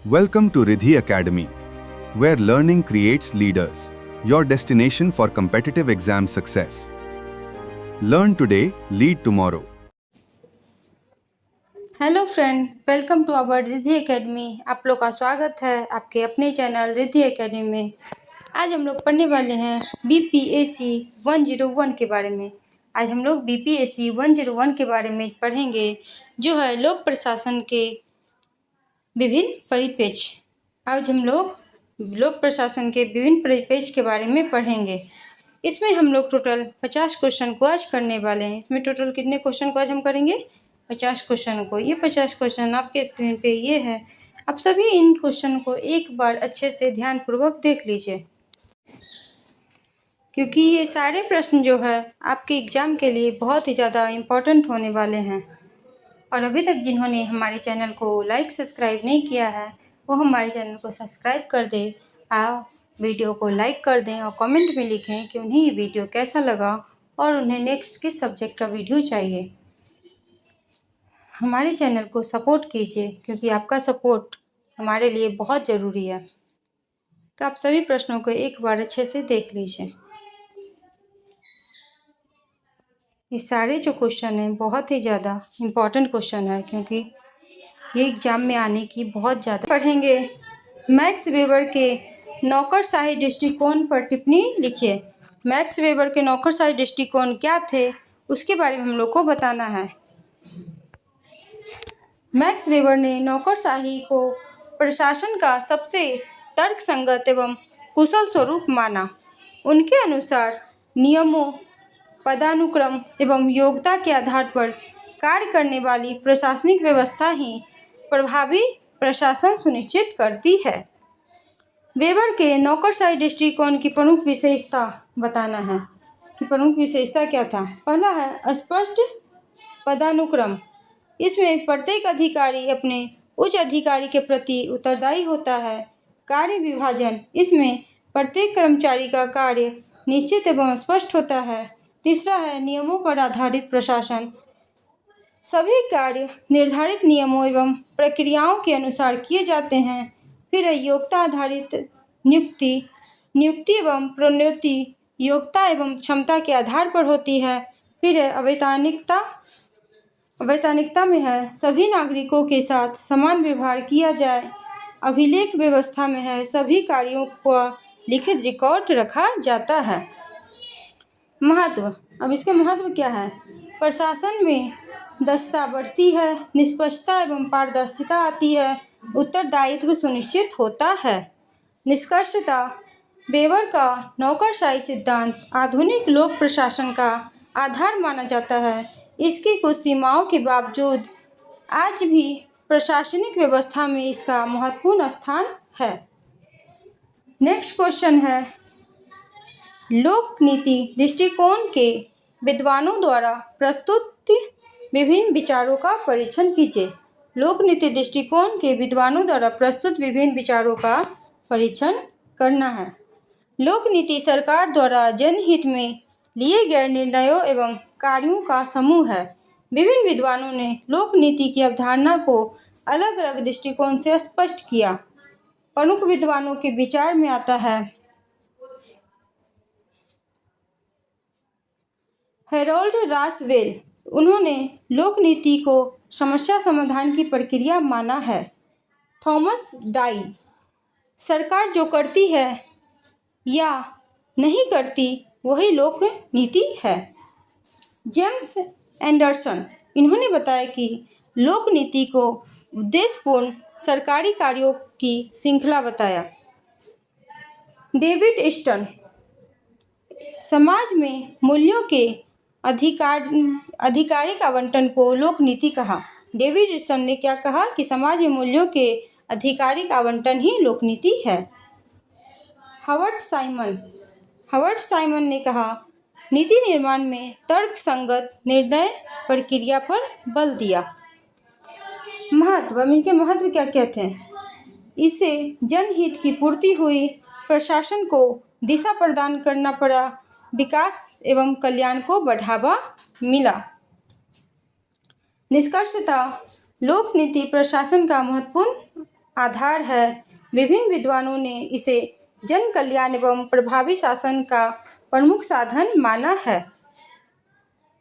Welcome to Riddhi Academy, where learning creates leaders. Your destination for competitive exam success. Learn today, lead tomorrow. Hello friend, welcome to our Riddhi Academy. आप लोग का स्वागत है आपके अपने channel Riddhi academy में। आज हम लोग पढ़ने वाले हैं बीपीएससी 101 के बारे में। आज हम लोग बीपीएससी 101 के बारे में पढ़ेंगे, जो है लोक प्रशासन के विभिन्न परिपेक्ष। आज हम लोग लोक प्रशासन के विभिन्न परिपेक्ष के बारे में पढ़ेंगे। इसमें हम लोग टोटल 50 क्वेश्चन को आज करने वाले हैं। इसमें टोटल कितने क्वेश्चन को आज हम करेंगे? 50 क्वेश्चन को। ये 50 क्वेश्चन आपके स्क्रीन पे ये है। आप सभी इन क्वेश्चन को एक बार अच्छे से ध्यानपूर्वक देख लीजिए, क्योंकि ये सारे प्रश्न जो है आपके एग्ज़ाम के लिए बहुत ही ज़्यादा इम्पोर्टेंट होने वाले हैं। और अभी तक जिन्होंने हमारे चैनल को लाइक सब्सक्राइब नहीं किया है, वो हमारे चैनल को सब्सक्राइब कर दें, आप वीडियो को लाइक कर दें और कमेंट में लिखें कि उन्हें ये वीडियो कैसा लगा और उन्हें नेक्स्ट किस सब्जेक्ट का वीडियो चाहिए। हमारे चैनल को सपोर्ट कीजिए, क्योंकि आपका सपोर्ट हमारे लिए बहुत ज़रूरी है। तो आप सभी प्रश्नों को एक बार अच्छे से देख लीजिए। ये सारे जो क्वेश्चन हैं बहुत ही ज़्यादा इम्पॉर्टेंट क्वेश्चन है, क्योंकि ये एग्ज़ाम में आने की बहुत ज़्यादा। पढ़ेंगे मैक्स वेबर के नौकरशाही दृष्टिकोण पर टिप्पणी लिखिए। मैक्स वेबर के नौकरशाही दृष्टिकोण क्या थे, उसके बारे में हम लोग को बताना है। मैक्स वेबर ने नौकरशाही को प्रशासन का सबसे तर्कसंगत एवं कुशल स्वरूप माना। उनके अनुसार नियमों, पदानुक्रम एवं योग्यता के आधार पर कार्य करने वाली प्रशासनिक व्यवस्था ही प्रभावी प्रशासन सुनिश्चित करती है। वेबर के नौकरशाही दृष्टिकोण की प्रमुख विशेषता बताना है कि प्रमुख विशेषता क्या था। पहला है स्पष्ट पदानुक्रम। इसमें प्रत्येक अधिकारी अपने उच्च अधिकारी के प्रति उत्तरदायी होता है। कार्य विभाजन। इसमें प्रत्येक कर्मचारी का कार्य निश्चित एवं स्पष्ट होता है। तीसरा है नियमों पर आधारित प्रशासन। सभी कार्य निर्धारित नियमों एवं प्रक्रियाओं के अनुसार किए जाते हैं। फिर है योग्यता आधारित नियुक्ति एवं प्रोन्नति योग्यता एवं क्षमता के आधार पर होती है। फिर है अवैतनिकता में है सभी नागरिकों के साथ समान व्यवहार किया जाए। अभिलेख व्यवस्था में है सभी कार्यों का लिखित रिकॉर्ड रखा जाता है। महत्व। अब इसके महत्व क्या है? प्रशासन में दक्षता बढ़ती है, निष्पक्षता एवं पारदर्शिता आती है, उत्तरदायित्व सुनिश्चित होता है। निष्कर्षता। वेबर का नौकरशाही सिद्धांत आधुनिक लोक प्रशासन का आधार माना जाता है। इसकी कुछ सीमाओं के बावजूद आज भी प्रशासनिक व्यवस्था में इसका महत्वपूर्ण स्थान है। नेक्स्ट क्वेश्चन है लोक नीति दृष्टिकोण के विद्वानों द्वारा प्रस्तुत विभिन्न विचारों का परीक्षण कीजिए। लोक नीति दृष्टिकोण के विद्वानों द्वारा प्रस्तुत विभिन्न विचारों का परीक्षण करना है। लोक नीति सरकार द्वारा जनहित में लिए गए निर्णयों एवं कार्यों का समूह है। विभिन्न विद्वानों ने लोक नीति की अवधारणा को अलग अलग दृष्टिकोण से स्पष्ट किया। प्रमुख विद्वानों के विचार में आता है हेरोल्ड रासवेल। उन्होंने लोक नीति को समस्या समाधान की प्रक्रिया माना है। Thomas Dye. सरकार जो करती है या नहीं करती वही लोक नीति है। James Anderson. इन्होंने बताया कि लोक नीति को उद्देश्यपूर्ण सरकारी कार्यों की श्रृंखला बताया। David Easton. समाज में मूल्यों के आधिकारिक आवंटन को लोक नीति कहा। डेविड स्टन ने क्या कहा कि समाज में मूल्यों के आधिकारिक आवंटन ही लोक नीति है। हवर्ड साइमन ने कहा नीति निर्माण में तर्कसंगत निर्णय प्रक्रिया पर बल दिया। महत्व। इनके महत्व क्या क्या थे? इससे जनहित की पूर्ति हुई, प्रशासन को दिशा प्रदान करना पड़ा, विकास एवं कल्याण को बढ़ावा मिला। निष्कर्षतः लोक नीति प्रशासन का महत्वपूर्ण आधार है। विभिन्न विद्वानों ने इसे जन कल्याण एवं प्रभावी शासन का प्रमुख साधन माना है।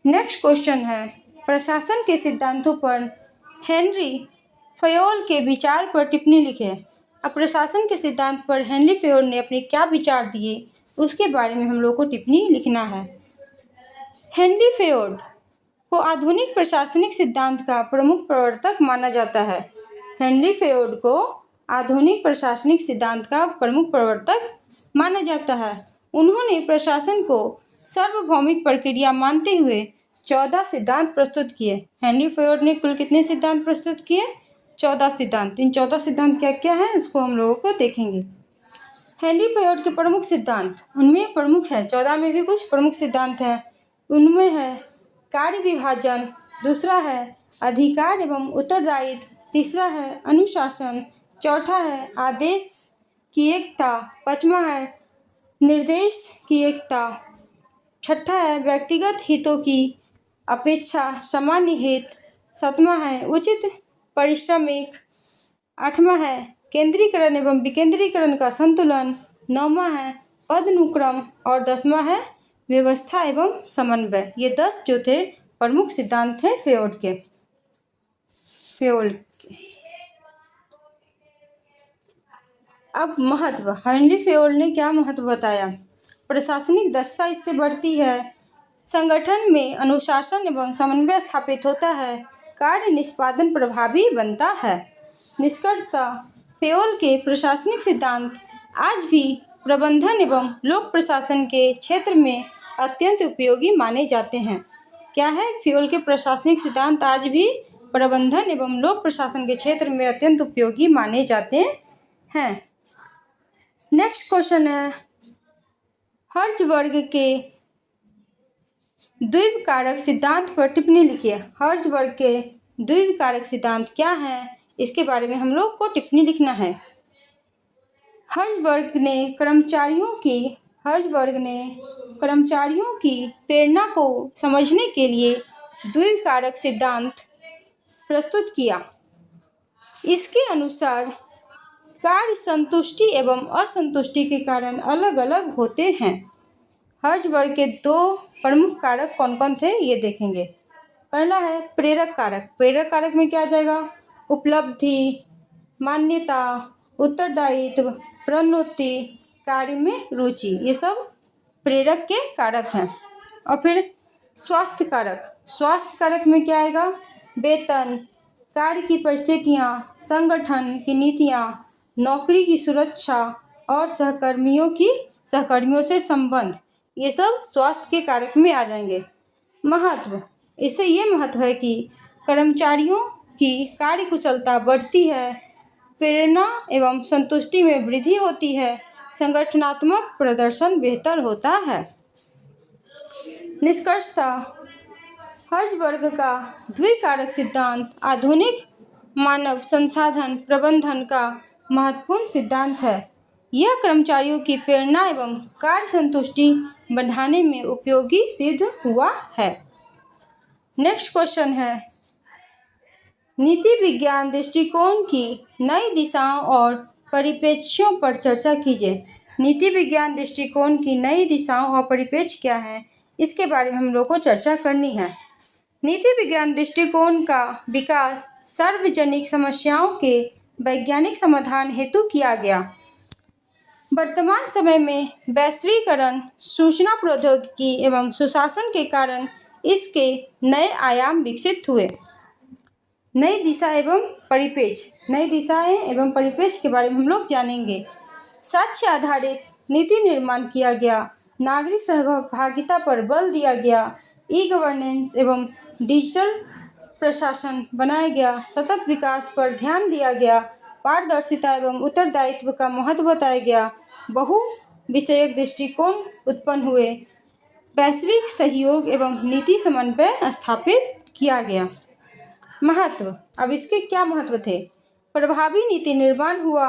नेक्स्ट क्वेश्चन है, प्रशासन के सिद्धांतों पर हेनरी फयोल के विचार पर टिप्पणी लिखें। अब प्रशासन के सिद्धांत पर हेनरी फयोल ने अपने क्या विचार दिए उसके बारे में हम लोग को टिप्पणी लिखना है। हेनरी फयोल को आधुनिक प्रशासनिक सिद्धांत का प्रमुख प्रवर्तक माना जाता है। हेनरी फयोल को आधुनिक प्रशासनिक सिद्धांत का प्रमुख प्रवर्तक माना जाता है। उन्होंने प्रशासन को सार्वभौमिक प्रक्रिया मानते हुए 14 सिद्धांत प्रस्तुत किए। हेनरी फयोल ने कुल कितने सिद्धांत प्रस्तुत किए? 14 सिद्धांत। इन 14 सिद्धांत क्या क्या हैं उसको हम लोगों को देखेंगे। हेनरी फयोल के प्रमुख सिद्धांत, उनमें प्रमुख है, 14 में भी कुछ प्रमुख सिद्धांत हैं। उनमें है कार्य विभाजन, दूसरा है अधिकार एवं उत्तरदायित्व, तीसरा है अनुशासन, चौथा है आदेश की एकता, पांचवा है निर्देश की एकता, छठा है व्यक्तिगत हितों की अपेक्षा सामान्य हित, सातवां है उचित पारिश्रमिक, आठवां है केंद्रीकरण एवं विकेंद्रीकरण का संतुलन, नौवां है पदानुक्रम और 10वां है व्यवस्था एवं समन्वय। ये 10 जो थे प्रमुख सिद्धांत थे फयोल के। अब महत्व, हेनरी फयोल ने क्या महत्व बताया? प्रशासनिक दक्षता इससे बढ़ती है, संगठन में अनुशासन एवं समन्वय स्थापित होता है, कार्य निष्पादन प्रभावी बनता है। निष्कर्षतः फयोल के प्रशासनिक सिद्धांत आज भी प्रबंधन एवं लोक प्रशासन के क्षेत्र में अत्यंत उपयोगी माने जाते हैं। क्या है? फयोल के प्रशासनिक सिद्धांत आज भी प्रबंधन एवं लोक प्रशासन के क्षेत्र में अत्यंत उपयोगी माने जाते हैं। नेक्स्ट क्वेश्चन है, हर्ट्ज़बर्ग के द्विकारक सिद्धांत पर टिप्पणी लिखिए। हर्ट्ज़बर्ग के द्विकारक सिद्धांत क्या है इसके बारे में हम लोग को टिप्पणी लिखना है। हर्ट्ज़बर्ग ने कर्मचारियों की प्रेरणा को समझने के लिए द्विकारक सिद्धांत प्रस्तुत किया। इसके अनुसार कार्य संतुष्टि एवं असंतुष्टि के कारण अलग अलग होते हैं। हर्ट्ज़बर्ग के 2 प्रमुख कारक कौन कौन थे ये देखेंगे। पहला है प्रेरक कारक। प्रेरक कारक में क्या आ जाएगा? उपलब्धि, मान्यता, उत्तरदायित्व, प्रोन्नति, कार्य में रुचि, ये सब प्रेरक के कारक हैं। और फिर स्वास्थ्य कारक। स्वास्थ्य कारक में क्या आएगा? वेतन, कार्य की परिस्थितियाँ, संगठन की नीतियाँ, नौकरी की सुरक्षा और सहकर्मियों से संबंध, ये सब स्वास्थ्य के कारक में आ जाएंगे। महत्व, इससे ये महत्व है कि कर्मचारियों की कार्य कुशलता बढ़ती है, प्रेरणा एवं संतुष्टि में वृद्धि होती है, संगठनात्मक प्रदर्शन बेहतर होता है। निष्कर्षतः हर्ट्ज़बर्ग का द्विकारक सिद्धांत आधुनिक मानव संसाधन प्रबंधन का महत्वपूर्ण सिद्धांत है। यह कर्मचारियों की प्रेरणा एवं कार्य संतुष्टि बढ़ाने में उपयोगी सिद्ध हुआ है। नेक्स्ट क्वेश्चन है, नीति विज्ञान दृष्टिकोण की नई दिशाओं और परिप्रेक्ष्यों पर चर्चा कीजिए। नीति विज्ञान दृष्टिकोण की नई दिशाओं और परिप्रेक्ष्य क्या है इसके बारे में हम लोग को चर्चा करनी है। नीति विज्ञान दृष्टिकोण का विकास सार्वजनिक समस्याओं के वैज्ञानिक समाधान हेतु किया गया। वर्तमान समय में वैश्वीकरण, सूचना प्रौद्योगिकी एवं सुशासन के कारण इसके नए आयाम विकसित हुए। नई दिशा एवं परिप्रेक्ष्य, नई दिशाएं एवं परिप्रेक्ष्य के बारे में हम लोग जानेंगे। साक्ष्य आधारित नीति निर्माण किया गया, नागरिक सहभागिता पर बल दिया गया, ई गवर्नेंस एवं डिजिटल प्रशासन बनाया गया, सतत विकास पर ध्यान दिया गया, पारदर्शिता एवं उत्तरदायित्व का महत्व बताया गया, बहु विषयक दृष्टिकोण उत्पन्न हुए, वैश्विक सहयोग एवं नीति समन्वय स्थापित किया गया। महत्व, अब इसके क्या महत्व थे? प्रभावी नीति निर्माण हुआ,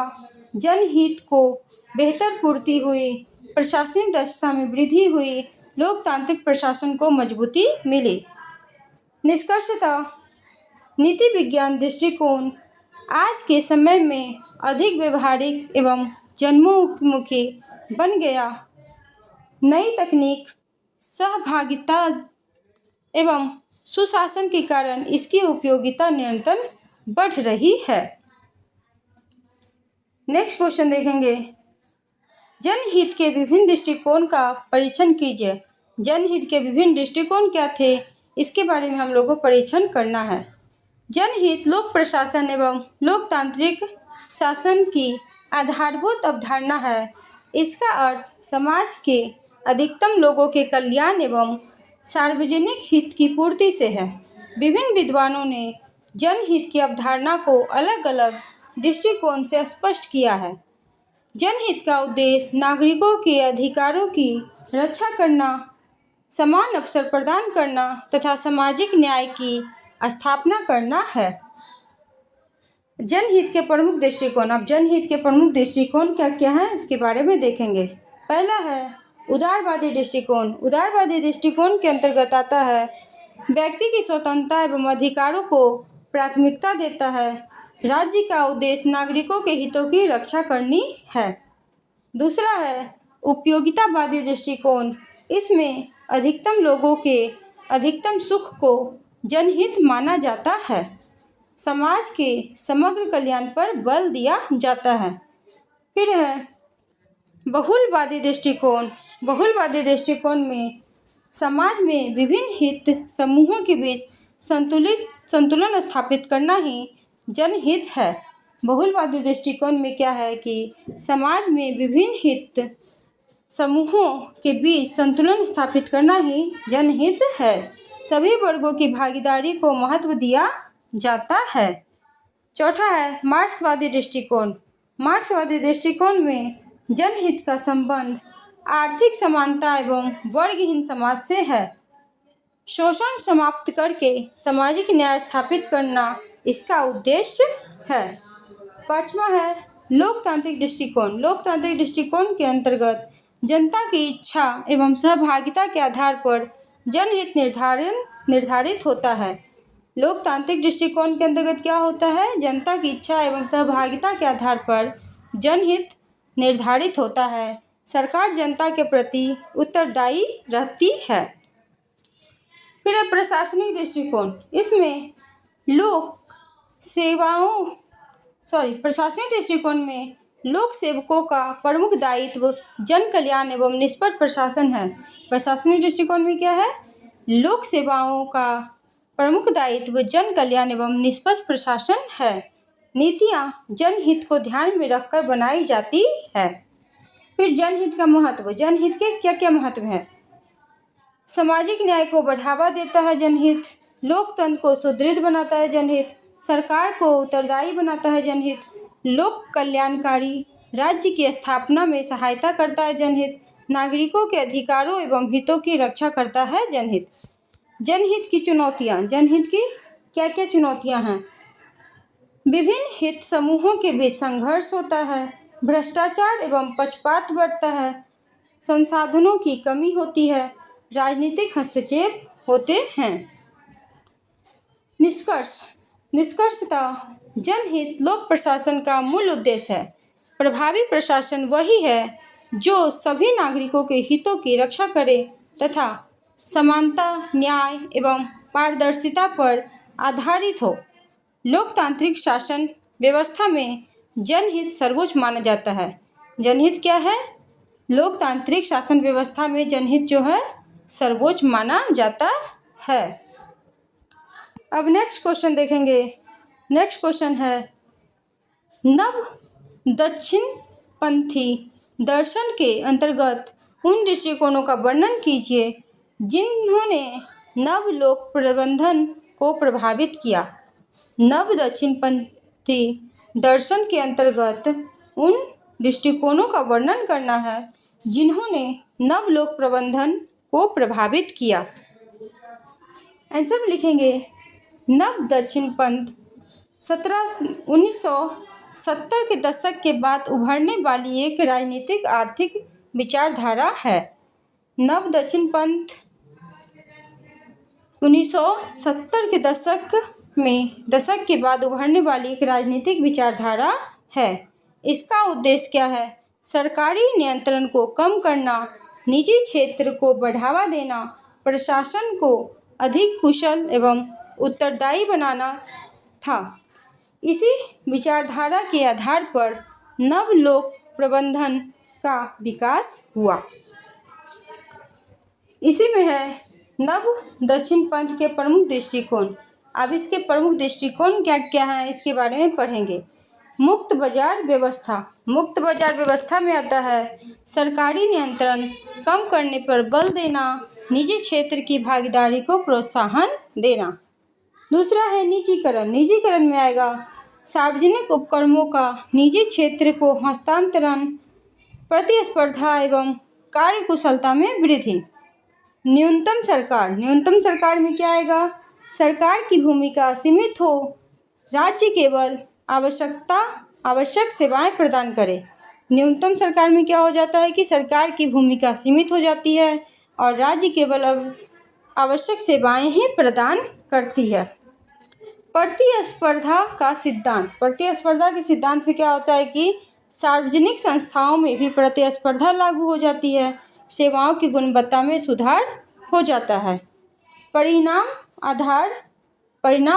जनहित को बेहतर पूर्ति हुई, प्रशासनिक दक्षता में वृद्धि हुई, लोकतांत्रिक प्रशासन को मजबूती मिली। निष्कर्षतः नीति विज्ञान दृष्टिकोण आज के समय में अधिक व्यवहारिक एवं जनोन्मुखी बन गया। नई तकनीक, सहभागिता एवं सुशासन के कारण इसकी उपयोगिता निरंतर बढ़ रही है। नेक्स्ट क्वेश्चन देखेंगे, जनहित के विभिन्न दृष्टिकोण का परीक्षण कीजिए। जनहित के विभिन्न दृष्टिकोण क्या थे, इसके बारे में हम लोग को परीक्षण करना है। जनहित लोक प्रशासन एवं लोकतांत्रिक शासन की आधारभूत अवधारणा है। इसका अर्थ समाज के अधिकतम लोगों के कल्याण एवं सार्वजनिक हित की पूर्ति से है। विभिन्न विद्वानों ने जनहित की अवधारणा को अलग अलग दृष्टिकोण से स्पष्ट किया है। जनहित का उद्देश्य नागरिकों के अधिकारों की रक्षा करना, समान अवसर प्रदान करना तथा सामाजिक न्याय की स्थापना करना है। जनहित के प्रमुख दृष्टिकोण। अब जनहित के प्रमुख दृष्टिकोण क्या क्या हैं, इसके बारे में देखेंगे। पहला है उदारवादी दृष्टिकोण। उदारवादी दृष्टिकोण के अंतर्गत आता है व्यक्ति की स्वतंत्रता एवं अधिकारों को प्राथमिकता देता है। राज्य का उद्देश्य नागरिकों के हितों की रक्षा करनी है। दूसरा है उपयोगितावादी दृष्टिकोण। इसमें अधिकतम लोगों के अधिकतम सुख को जनहित माना जाता है। समाज के समग्र कल्याण पर बल दिया जाता है। फिर है बहुलवादी दृष्टिकोण। बहुलवादी दृष्टिकोण में समाज में विभिन्न हित समूहों के बीच संतुलन स्थापित करना ही जनहित है। बहुलवादी दृष्टिकोण में क्या है कि समाज में विभिन्न हित समूहों के बीच संतुलन स्थापित करना ही जनहित है। सभी वर्गों की भागीदारी को महत्व दिया जाता है। चौथा है मार्क्सवादी दृष्टिकोण। मार्क्सवादी दृष्टिकोण में जनहित का संबंध आर्थिक समानता एवं वर्गहीन समाज से है। शोषण समाप्त करके सामाजिक न्याय स्थापित करना इसका उद्देश्य है। पांचवा है लोकतांत्रिक दृष्टिकोण। लोकतांत्रिक दृष्टिकोण के अंतर्गत जनता की इच्छा एवं सहभागिता के आधार पर जनहित निर्धारित होता है। लोकतांत्रिक दृष्टिकोण के अंतर्गत क्या होता है, जनता की इच्छा एवं सहभागिता के आधार पर जनहित निर्धारित होता है। सरकार जनता के प्रति उत्तरदायी रहती है। फिर है प्रशासनिक दृष्टिकोण। इसमें प्रशासनिक दृष्टिकोण में लोक सेवकों का प्रमुख दायित्व जन कल्याण एवं निष्पक्ष प्रशासन है। प्रशासनिक दृष्टिकोण में क्या है, लोक सेवाओं का प्रमुख दायित्व जन कल्याण एवं निष्पक्ष प्रशासन है। नीतियाँ जनहित को ध्यान में रखकर बनाई जाती है। फिर जनहित का महत्व। जनहित के क्या क्या महत्व है, सामाजिक न्याय को बढ़ावा देता है जनहित, लोकतंत्र को सुदृढ़ बनाता है जनहित, सरकार को उत्तरदायी बनाता है जनहित, लोक कल्याणकारी राज्य की स्थापना में सहायता करता है जनहित, नागरिकों के अधिकारों एवं हितों की रक्षा करता है जनहित। जनहित की चुनौतियाँ। जनहित की क्या क्या चुनौतियाँ हैं, विभिन्न हित समूहों के बीच संघर्ष होता है, भ्रष्टाचार एवं पक्षपात बढ़ता है, संसाधनों की कमी होती है, राजनीतिक हस्तक्षेप होते हैं। निष्कर्षतः जनहित लोक प्रशासन का मूल उद्देश्य है। प्रभावी प्रशासन वही है जो सभी नागरिकों के हितों की रक्षा करे तथा समानता, न्याय एवं पारदर्शिता पर आधारित हो। लोकतांत्रिक शासन व्यवस्था में जनहित सर्वोच्च माना जाता है। जनहित क्या है, लोकतांत्रिक शासन व्यवस्था में जनहित जो है सर्वोच्च माना जाता है। अब नेक्स्ट क्वेश्चन देखेंगे। नेक्स्ट क्वेश्चन है नव दक्षिणपंथी दर्शन के अंतर्गत उन दृष्टिकोणों का वर्णन कीजिए जिन्होंने नव लोक प्रबंधन को प्रभावित किया। नव दक्षिणपंथी दर्शन के अंतर्गत उन दृष्टिकोणों का वर्णन करना है जिन्होंने नव लोक प्रबंधन को प्रभावित किया। आंसर में लिखेंगे नव दक्षिणपंथ 1970 के दशक के बाद उभरने वाली एक राजनीतिक आर्थिक विचारधारा है। नव दक्षिणपंथ 1970 के दशक के बाद उभरने वाली एक राजनीतिक विचारधारा है। इसका उद्देश्य क्या है? सरकारी नियंत्रण को कम करना, निजी क्षेत्र को बढ़ावा देना, प्रशासन को अधिक कुशल एवं उत्तरदायी बनाना था। इसी विचारधारा के आधार पर नव लोक प्रबंधन का विकास हुआ। इसी में है नव दक्षिण पंथ के प्रमुख दृष्टिकोण। अब इसके प्रमुख दृष्टिकोण क्या क्या हैं इसके बारे में पढ़ेंगे। मुक्त बाजार व्यवस्था। मुक्त बाजार व्यवस्था में आता है सरकारी नियंत्रण कम करने पर बल देना, निजी क्षेत्र की भागीदारी को प्रोत्साहन देना। दूसरा है निजीकरण। निजीकरण में आएगा सार्वजनिक उपक्रमों का निजी क्षेत्र को हस्तांतरण, प्रतिस्पर्धा एवं कार्यकुशलता में वृद्धि। न्यूनतम सरकार। न्यूनतम सरकार में क्या आएगा? सरकार की भूमिका सीमित हो, राज्य केवल आवश्यक सेवाएं प्रदान करे। न्यूनतम सरकार में क्या हो जाता है कि सरकार की भूमिका सीमित हो जाती है और राज्य केवल आवश्यक सेवाएं ही प्रदान करती है। प्रतिस्पर्धा का सिद्धांत। प्रतिस्पर्धा के सिद्धांत में क्या होता है कि सार्वजनिक संस्थाओं में भी प्रतिस्पर्धा लागू हो जाती है, सेवाओं की गुणवत्ता में सुधार हो जाता है। परिणाम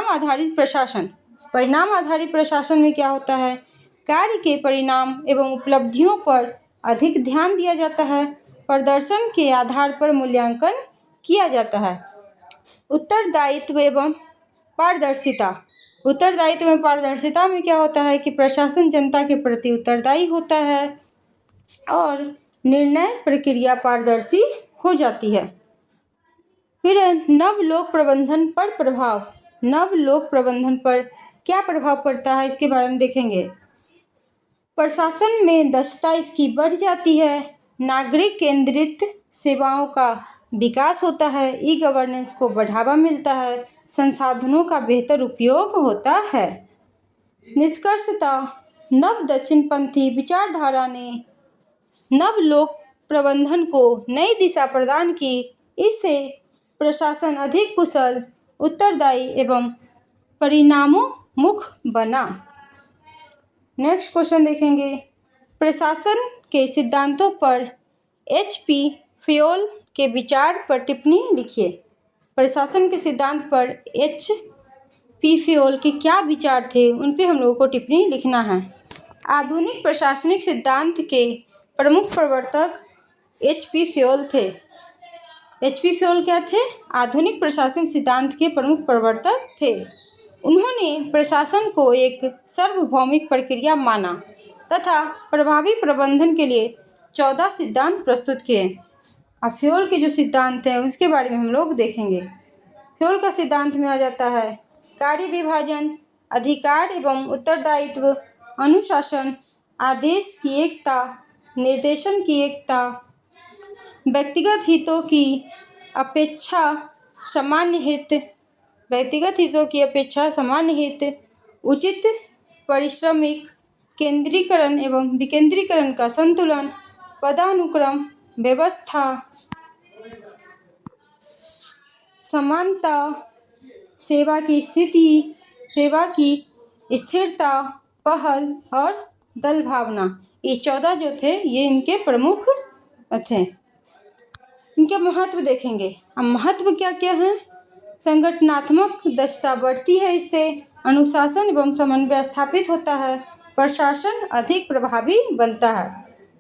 आधारित प्रशासन। परिणाम आधारित प्रशासन में क्या होता है? कार्य के परिणाम एवं उपलब्धियों पर अधिक ध्यान दिया जाता है, प्रदर्शन के आधार पर मूल्यांकन किया जाता है। उत्तरदायित्व एवं पारदर्शिता। उत्तरदायित्व एवं पारदर्शिता में क्या होता है कि प्रशासन जनता के प्रति उत्तरदायी होता है और निर्णय प्रक्रिया पारदर्शी हो जाती है। फिर नव लोक प्रबंधन पर प्रभाव। नव लोक प्रबंधन पर क्या प्रभाव पड़ता है इसके बारे में देखेंगे। प्रशासन में दक्षता इसकी बढ़ जाती है, नागरिक केंद्रित सेवाओं का विकास होता है, ई गवर्नेंस को बढ़ावा मिलता है, संसाधनों का बेहतर उपयोग होता है। निष्कर्षतः नव दक्षिणपंथी विचारधारा ने नव लोक प्रबंधन को नई दिशा प्रदान की। इससे प्रशासन अधिक कुशल, उत्तरदायी एवं परिणामोन्मुख बना। नेक्स्ट क्वेश्चन देखेंगे। प्रशासन के सिद्धांतों पर HP फ्योल के विचार पर टिप्पणी लिखिए। प्रशासन के सिद्धांत पर HP फ्योल के क्या विचार थे उन पे हम लोगों को टिप्पणी लिखना है। आधुनिक प्रशासनिक सिद्धांत के प्रमुख प्रवर्तक HP फ्योल थे। HP फ्योल क्या थे? आधुनिक प्रशासनिक सिद्धांत के प्रमुख प्रवर्तक थे। उन्होंने प्रशासन को एक सार्वभौमिक प्रक्रिया माना तथा प्रभावी प्रबंधन के लिए 14 सिद्धांत प्रस्तुत किए। अब फ्योल के जो सिद्धांत हैं उसके बारे में हम लोग देखेंगे। फ्योल का सिद्धांत में आ जाता है कार्य विभाजन, अधिकार एवं उत्तरदायित्व, अनुशासन, आदेश की एकता, निर्देशन की एकता, व्यक्तिगत हितों की अपेक्षा सामान्य हित, उचित पारिश्रमिक, केंद्रीकरण एवं विकेंद्रीकरण का संतुलन, पदानुक्रम व्यवस्था, समानता, सेवा की स्थिरता, पहल और दल भावना। ये 14 जो थे ये इनके प्रमुख थे। इनके महत्व देखेंगे। अब महत्व क्या क्या है? संगठनात्मक दक्षता बढ़ती है, इससे अनुशासन एवं समन्वय स्थापित होता है, प्रशासन अधिक प्रभावी बनता है।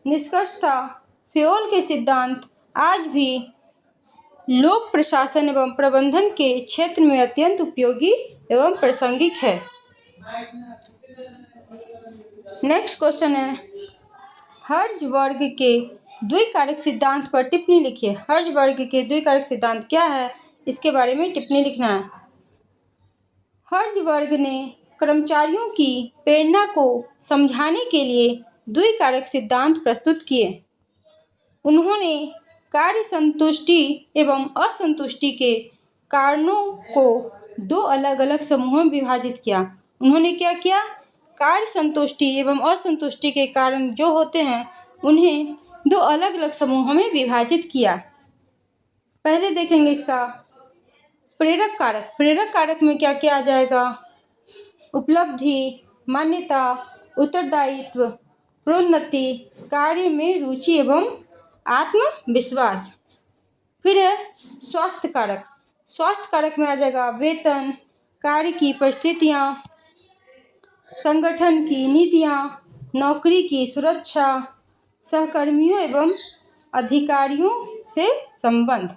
निष्कर्षतः फ्योल के सिद्धांत आज भी लोक प्रशासन एवं प्रबंधन के क्षेत्र में अत्यंत उपयोगी एवं प्रासंगिक है। नेक्स्ट क्वेश्चन है हर्ट्ज़बर्ग के द्विकारक सिद्धांत पर टिप्पणी लिखिए। हर्ट्ज़बर्ग के द्विकारक सिद्धांत क्या है इसके बारे में टिप्पणी लिखना है। हर्ट्ज़बर्ग ने कर्मचारियों की प्रेरणा को समझाने के लिए द्विकारक सिद्धांत प्रस्तुत किए। उन्होंने कार्य संतुष्टि एवं असंतुष्टि के कारणों को 2 अलग अलग समूहों में विभाजित किया। उन्होंने क्या किया? कार्य संतुष्टि एवं असंतुष्टि के कारण जो होते हैं उन्हें 2 अलग अलग समूहों में विभाजित किया। पहले देखेंगे इसका प्रेरक कारक में क्या क्या आ जाएगा? उपलब्धि, मान्यता, उत्तरदायित्व, प्रोन्नति, कार्य में रुचि एवं आत्मविश्वास। फिर है स्वास्थ्य कारक में आ जाएगा वेतन, कार्य की परिस्थितियाँ, संगठन की नीतियाँ, नौकरी की सुरक्षा, सहकर्मियों एवं अधिकारियों से संबंध।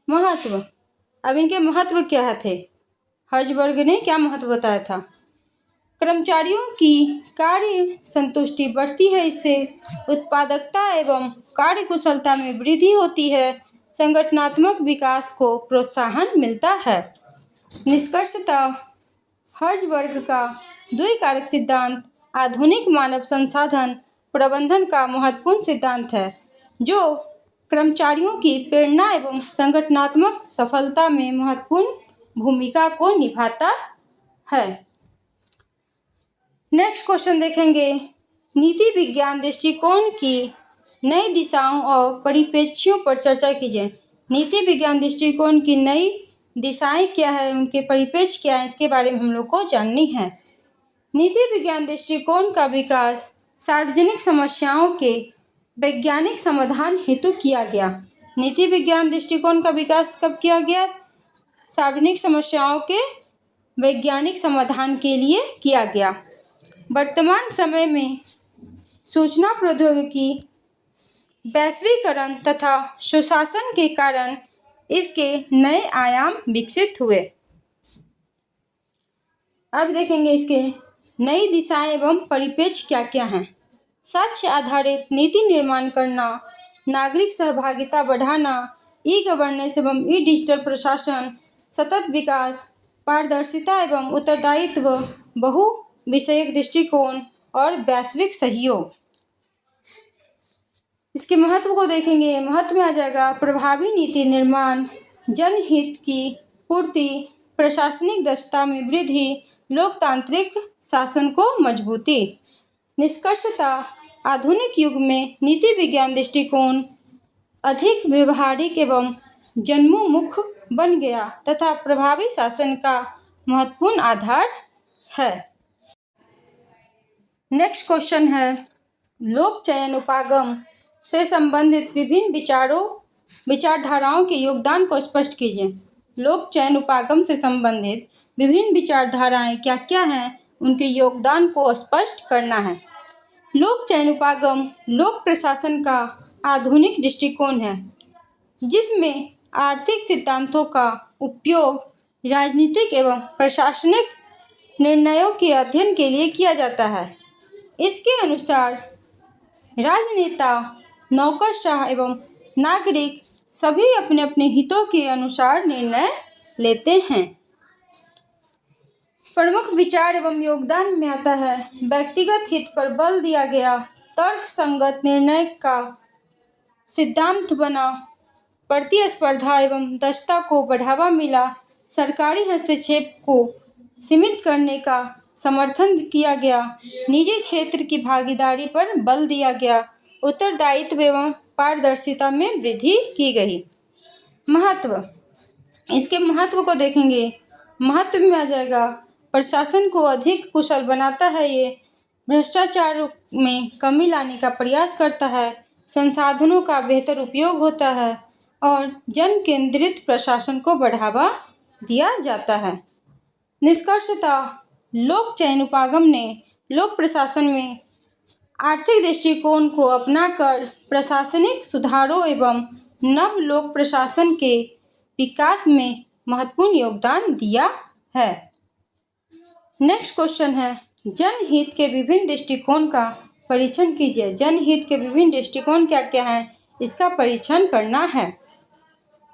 महत्व, अब इनके महत्व क्या थे? हर्जबर्ग ने क्या महत्व बताया था? कर्मचारियों की कार्य संतुष्टि बढ़ती है, इससे उत्पादकता एवं कार्य कुशलता में वृद्धि होती है, संगठनात्मक विकास को प्रोत्साहन मिलता है। निष्कर्षतः हर्जबर्ग का द्विकारक सिद्धांत आधुनिक मानव संसाधन प्रबंधन का महत्वपूर्ण सिद्धांत है, जो कर्मचारियों की प्रेरणा एवं संगठनात्मक सफलता में महत्वपूर्ण भूमिका को निभाता है। नेक्स्ट क्वेश्चन देखेंगे, नीति विज्ञान दृष्टिकोण की नई दिशाओं और परिप्रेक्ष्यों पर चर्चा कीजिए। नीति विज्ञान दृष्टिकोण की नई दिशाएं क्या है, उनके परिप्रेक्ष्य क्या है, इसके बारे में हम लोग को जाननी है। नीति विज्ञान दृष्टिकोण का विकास सार्वजनिक समस्याओं के वैज्ञानिक समाधान हेतु किया गया। नीति विज्ञान दृष्टिकोण का विकास कब किया गया? सार्वजनिक समस्याओं के वैज्ञानिक समाधान के लिए किया गया। वर्तमान समय में सूचना प्रौद्योगिकी, वैश्वीकरण तथा सुशासन के कारण इसके नए आयाम विकसित हुए। अब देखेंगे इसके नई दिशाएं एवं परिप्रेक्ष्य क्या क्या हैं। साक्ष्य आधारित नीति निर्माण करना, नागरिक सहभागिता बढ़ाना, ई गवर्नेंस एवं ई डिजिटल प्रशासन, सतत विकास, पारदर्शिता एवं उत्तरदायित्व, बहु विषयक दृष्टिकोण और वैश्विक सहयोग। इसके महत्व को देखेंगे। महत्व में आ जाएगा प्रभावी नीति निर्माण, जनहित की पूर्ति, प्रशासनिक दक्षता में वृद्धि, लोकतांत्रिक शासन को मजबूती। निष्कर्षतः आधुनिक युग में नीति विज्ञान दृष्टिकोण अधिक व्यवहारिक एवं जनोन्मुख बन गया तथा प्रभावी शासन का महत्वपूर्ण आधार है। नेक्स्ट क्वेश्चन है, लोक चयन उपागम से संबंधित विभिन्न विचारधाराओं के योगदान को स्पष्ट कीजिए। लोक चयन उपागम से संबंधित विभिन्न विचारधाराएं क्या क्या हैं, उनके योगदान को स्पष्ट करना है। लोक चयन उपागम लोक प्रशासन का आधुनिक दृष्टिकोण है, जिसमें आर्थिक सिद्धांतों का उपयोग राजनीतिक एवं प्रशासनिक निर्णयों के अध्ययन के लिए किया जाता है। इसके अनुसार राजनेता, नौकरशाह एवं नागरिक सभी अपने अपने हितों के अनुसार निर्णय लेते हैं। प्रमुख विचार एवं योगदान में आता है, व्यक्तिगत हित पर बल दिया गया, तर्क संगत निर्णय का सिद्धांत बना, प्रतिस्पर्धा एवं दक्षता को बढ़ावा मिला, सरकारी हस्तक्षेप को सीमित करने का समर्थन किया गया, निजी क्षेत्र की भागीदारी पर बल दिया गया, उत्तरदायित्व एवं पारदर्शिता में वृद्धि की गई। महत्व, इसके महत्व को देखेंगे। महत्व में आ जाएगा प्रशासन को अधिक कुशल बनाता है, ये भ्रष्टाचार में कमी लाने का प्रयास करता है, संसाधनों का बेहतर उपयोग होता है और जन केंद्रित प्रशासन को बढ़ावा दिया जाता है। निष्कर्षतः लोक चयन उपागम ने लोक प्रशासन में आर्थिक दृष्टिकोण को अपनाकर प्रशासनिक सुधारों एवं नव लोक प्रशासन के विकास में महत्वपूर्ण योगदान दिया है। नेक्स्ट क्वेश्चन है, जनहित के विभिन्न दृष्टिकोण का परीक्षण कीजिए। जनहित के विभिन्न दृष्टिकोण क्या क्या हैं, इसका परीक्षण करना है।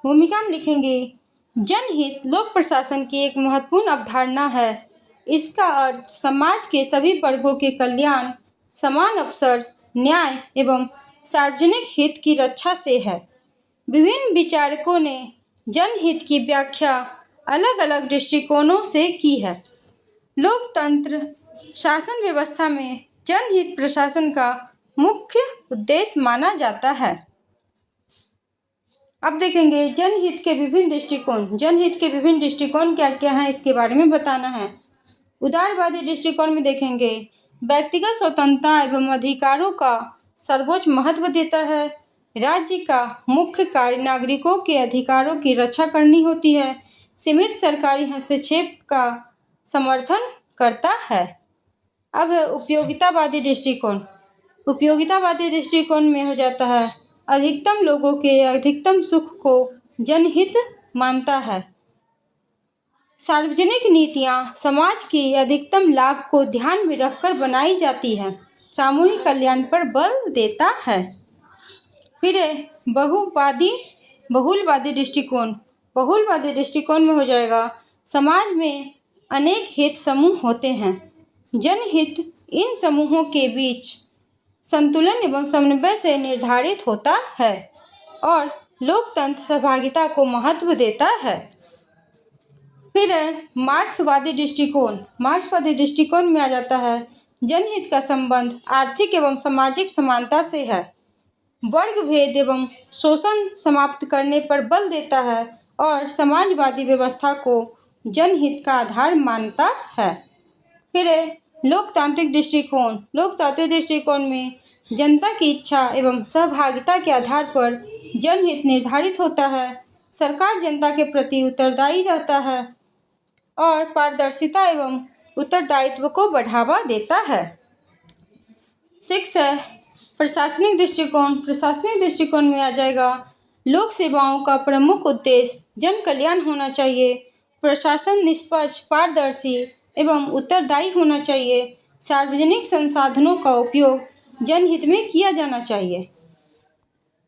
भूमिका में लिखेंगे, जनहित लोक प्रशासन की एक महत्वपूर्ण अवधारणा है। इसका अर्थ समाज के सभी वर्गों के कल्याण, समान अवसर, न्याय एवं सार्वजनिक हित की रक्षा से है। विभिन्न विचारकों ने जनहित की व्याख्या अलग अलग दृष्टिकोणों से की है। लोकतंत्र शासन व्यवस्था में जनहित प्रशासन का मुख्य उद्देश्य माना जाता है। अब देखेंगे जनहित के विभिन्न दृष्टिकोण। जनहित के विभिन्न दृष्टिकोण क्या क्या हैं इसके बारे में बताना है। उदारवादी दृष्टिकोण में देखेंगे व्यक्तिगत स्वतंत्रता एवं अधिकारों का सर्वोच्च महत्व देता है। राज्य का मुख्य कार्य नागरिकों के अधिकारों की रक्षा करनी होती है। सीमित सरकारी हस्तक्षेप का समर्थन करता है। अब है उपयोगितावादी दृष्टिकोण। उपयोगितावादी दृष्टिकोण में हो जाता है अधिकतम लोगों के अधिकतम सुख को जनहित मानता है। सार्वजनिक नीतियां समाज के अधिकतम लाभ को ध्यान में रखकर बनाई जाती है। सामूहिक कल्याण पर बल देता है। फिर बहुलवादी दृष्टिकोण। बहुलवादी दृष्टिकोण में हो जाएगा समाज में अनेक हित समूह होते हैं। जनहित इन समूहों के बीच संतुलन एवं समन्वय से निर्धारित होता है और लोकतंत्र सहभागिता को महत्व देता है। फिर है मार्क्सवादी दृष्टिकोण। मार्क्सवादी दृष्टिकोण में आ जाता है जनहित का संबंध आर्थिक एवं सामाजिक समानता से है। वर्ग भेद एवं शोषण समाप्त करने पर बल देता है और समाजवादी व्यवस्था को जनहित का आधार मानता है। फिर है लोकतांत्रिक दृष्टिकोण। लोकतांत्रिक दृष्टिकोण में जनता की इच्छा एवं सहभागिता के आधार पर जनहित निर्धारित होता है। सरकार जनता के प्रति उत्तरदायी रहता है और पारदर्शिता एवं उत्तरदायित्व को बढ़ावा देता है। 6 है प्रशासनिक दृष्टिकोण। प्रशासनिक दृष्टिकोण में आ जाएगा लोक सेवाओं का प्रमुख उद्देश्य जन कल्याण होना चाहिए। प्रशासन निष्पक्ष, पारदर्शी एवं उत्तरदायी होना चाहिए। सार्वजनिक संसाधनों का उपयोग जनहित में किया जाना चाहिए।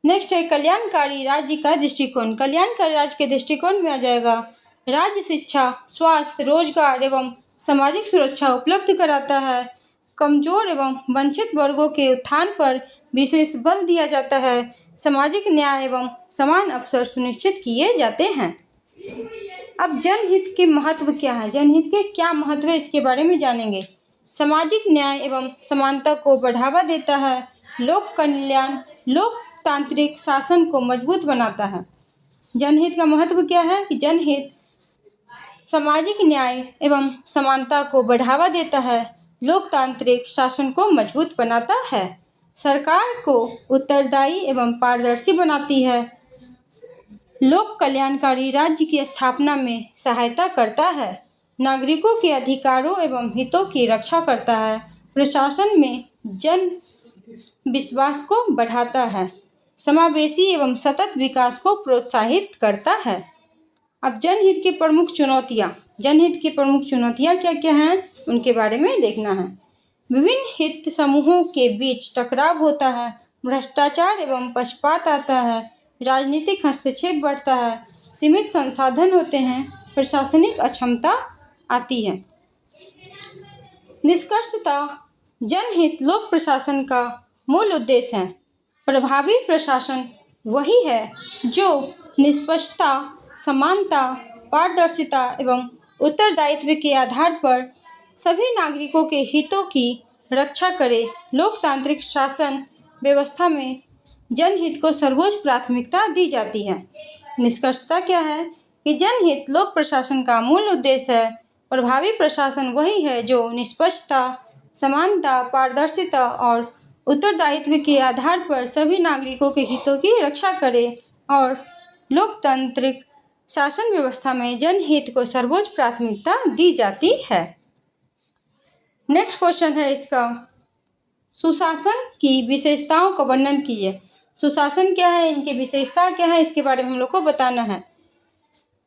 नेक्स्ट है कल्याणकारी राज्य का दृष्टिकोण। कल्याणकारी राज्य के दृष्टिकोण में आ जाएगा राज्य शिक्षा, स्वास्थ्य, रोजगार एवं सामाजिक सुरक्षा उपलब्ध कराता है। कमजोर एवं वंचित वर्गों के उत्थान पर विशेष बल दिया जाता है। सामाजिक न्याय एवं समान अवसर सुनिश्चित किए जाते हैं। अब जनहित के महत्व क्या है, जनहित के क्या महत्व है इसके बारे में जानेंगे। सामाजिक न्याय एवं समानता को बढ़ावा देता है। लोक कल्याण लोकतांत्रिक शासन को मजबूत बनाता है। जनहित का महत्व क्या है कि जनहित सामाजिक न्याय एवं समानता को बढ़ावा देता है। लोकतांत्रिक शासन को मजबूत बनाता है। सरकार को उत्तरदायी एवं पारदर्शी बनाती है। लोक कल्याणकारी राज्य की स्थापना में सहायता करता है। नागरिकों के अधिकारों एवं हितों की रक्षा करता है। प्रशासन में जन विश्वास को बढ़ाता है। समावेशी एवं सतत विकास को प्रोत्साहित करता है। अब जनहित की प्रमुख चुनौतियाँ। जनहित की प्रमुख चुनौतियाँ क्या क्या हैं उनके बारे में देखना है। विभिन्न हित समूहों के बीच टकराव होता है। भ्रष्टाचार एवं पक्षपात आता है। राजनीतिक हस्तक्षेप बढ़ता है। सीमित संसाधन होते हैं। प्रशासनिक अक्षमता आती है। निष्कर्षतः जनहित लोक प्रशासन का मूल उद्देश्य है। प्रभावी प्रशासन वही है जो निष्पक्षता, समानता, पारदर्शिता एवं उत्तरदायित्व के आधार पर सभी नागरिकों के हितों की रक्षा करे। लोकतांत्रिक शासन व्यवस्था में जनहित को सर्वोच्च प्राथमिकता दी जाती है। निष्कर्षता क्या है कि जनहित लोक प्रशासन का मूल उद्देश्य है। प्रभावी प्रशासन वही है जो निष्पक्षता, समानता, पारदर्शिता और उत्तरदायित्व के आधार पर सभी नागरिकों के हितों की रक्षा करे और लोकतांत्रिक शासन व्यवस्था में जनहित को सर्वोच्च प्राथमिकता दी जाती है। नेक्स्ट क्वेश्चन है इसका, सुशासन की विशेषताओं का वर्णन कीजिए। सुशासन क्या है, इनकी विशेषता क्या है, इसके बारे में हम लोग को बताना है।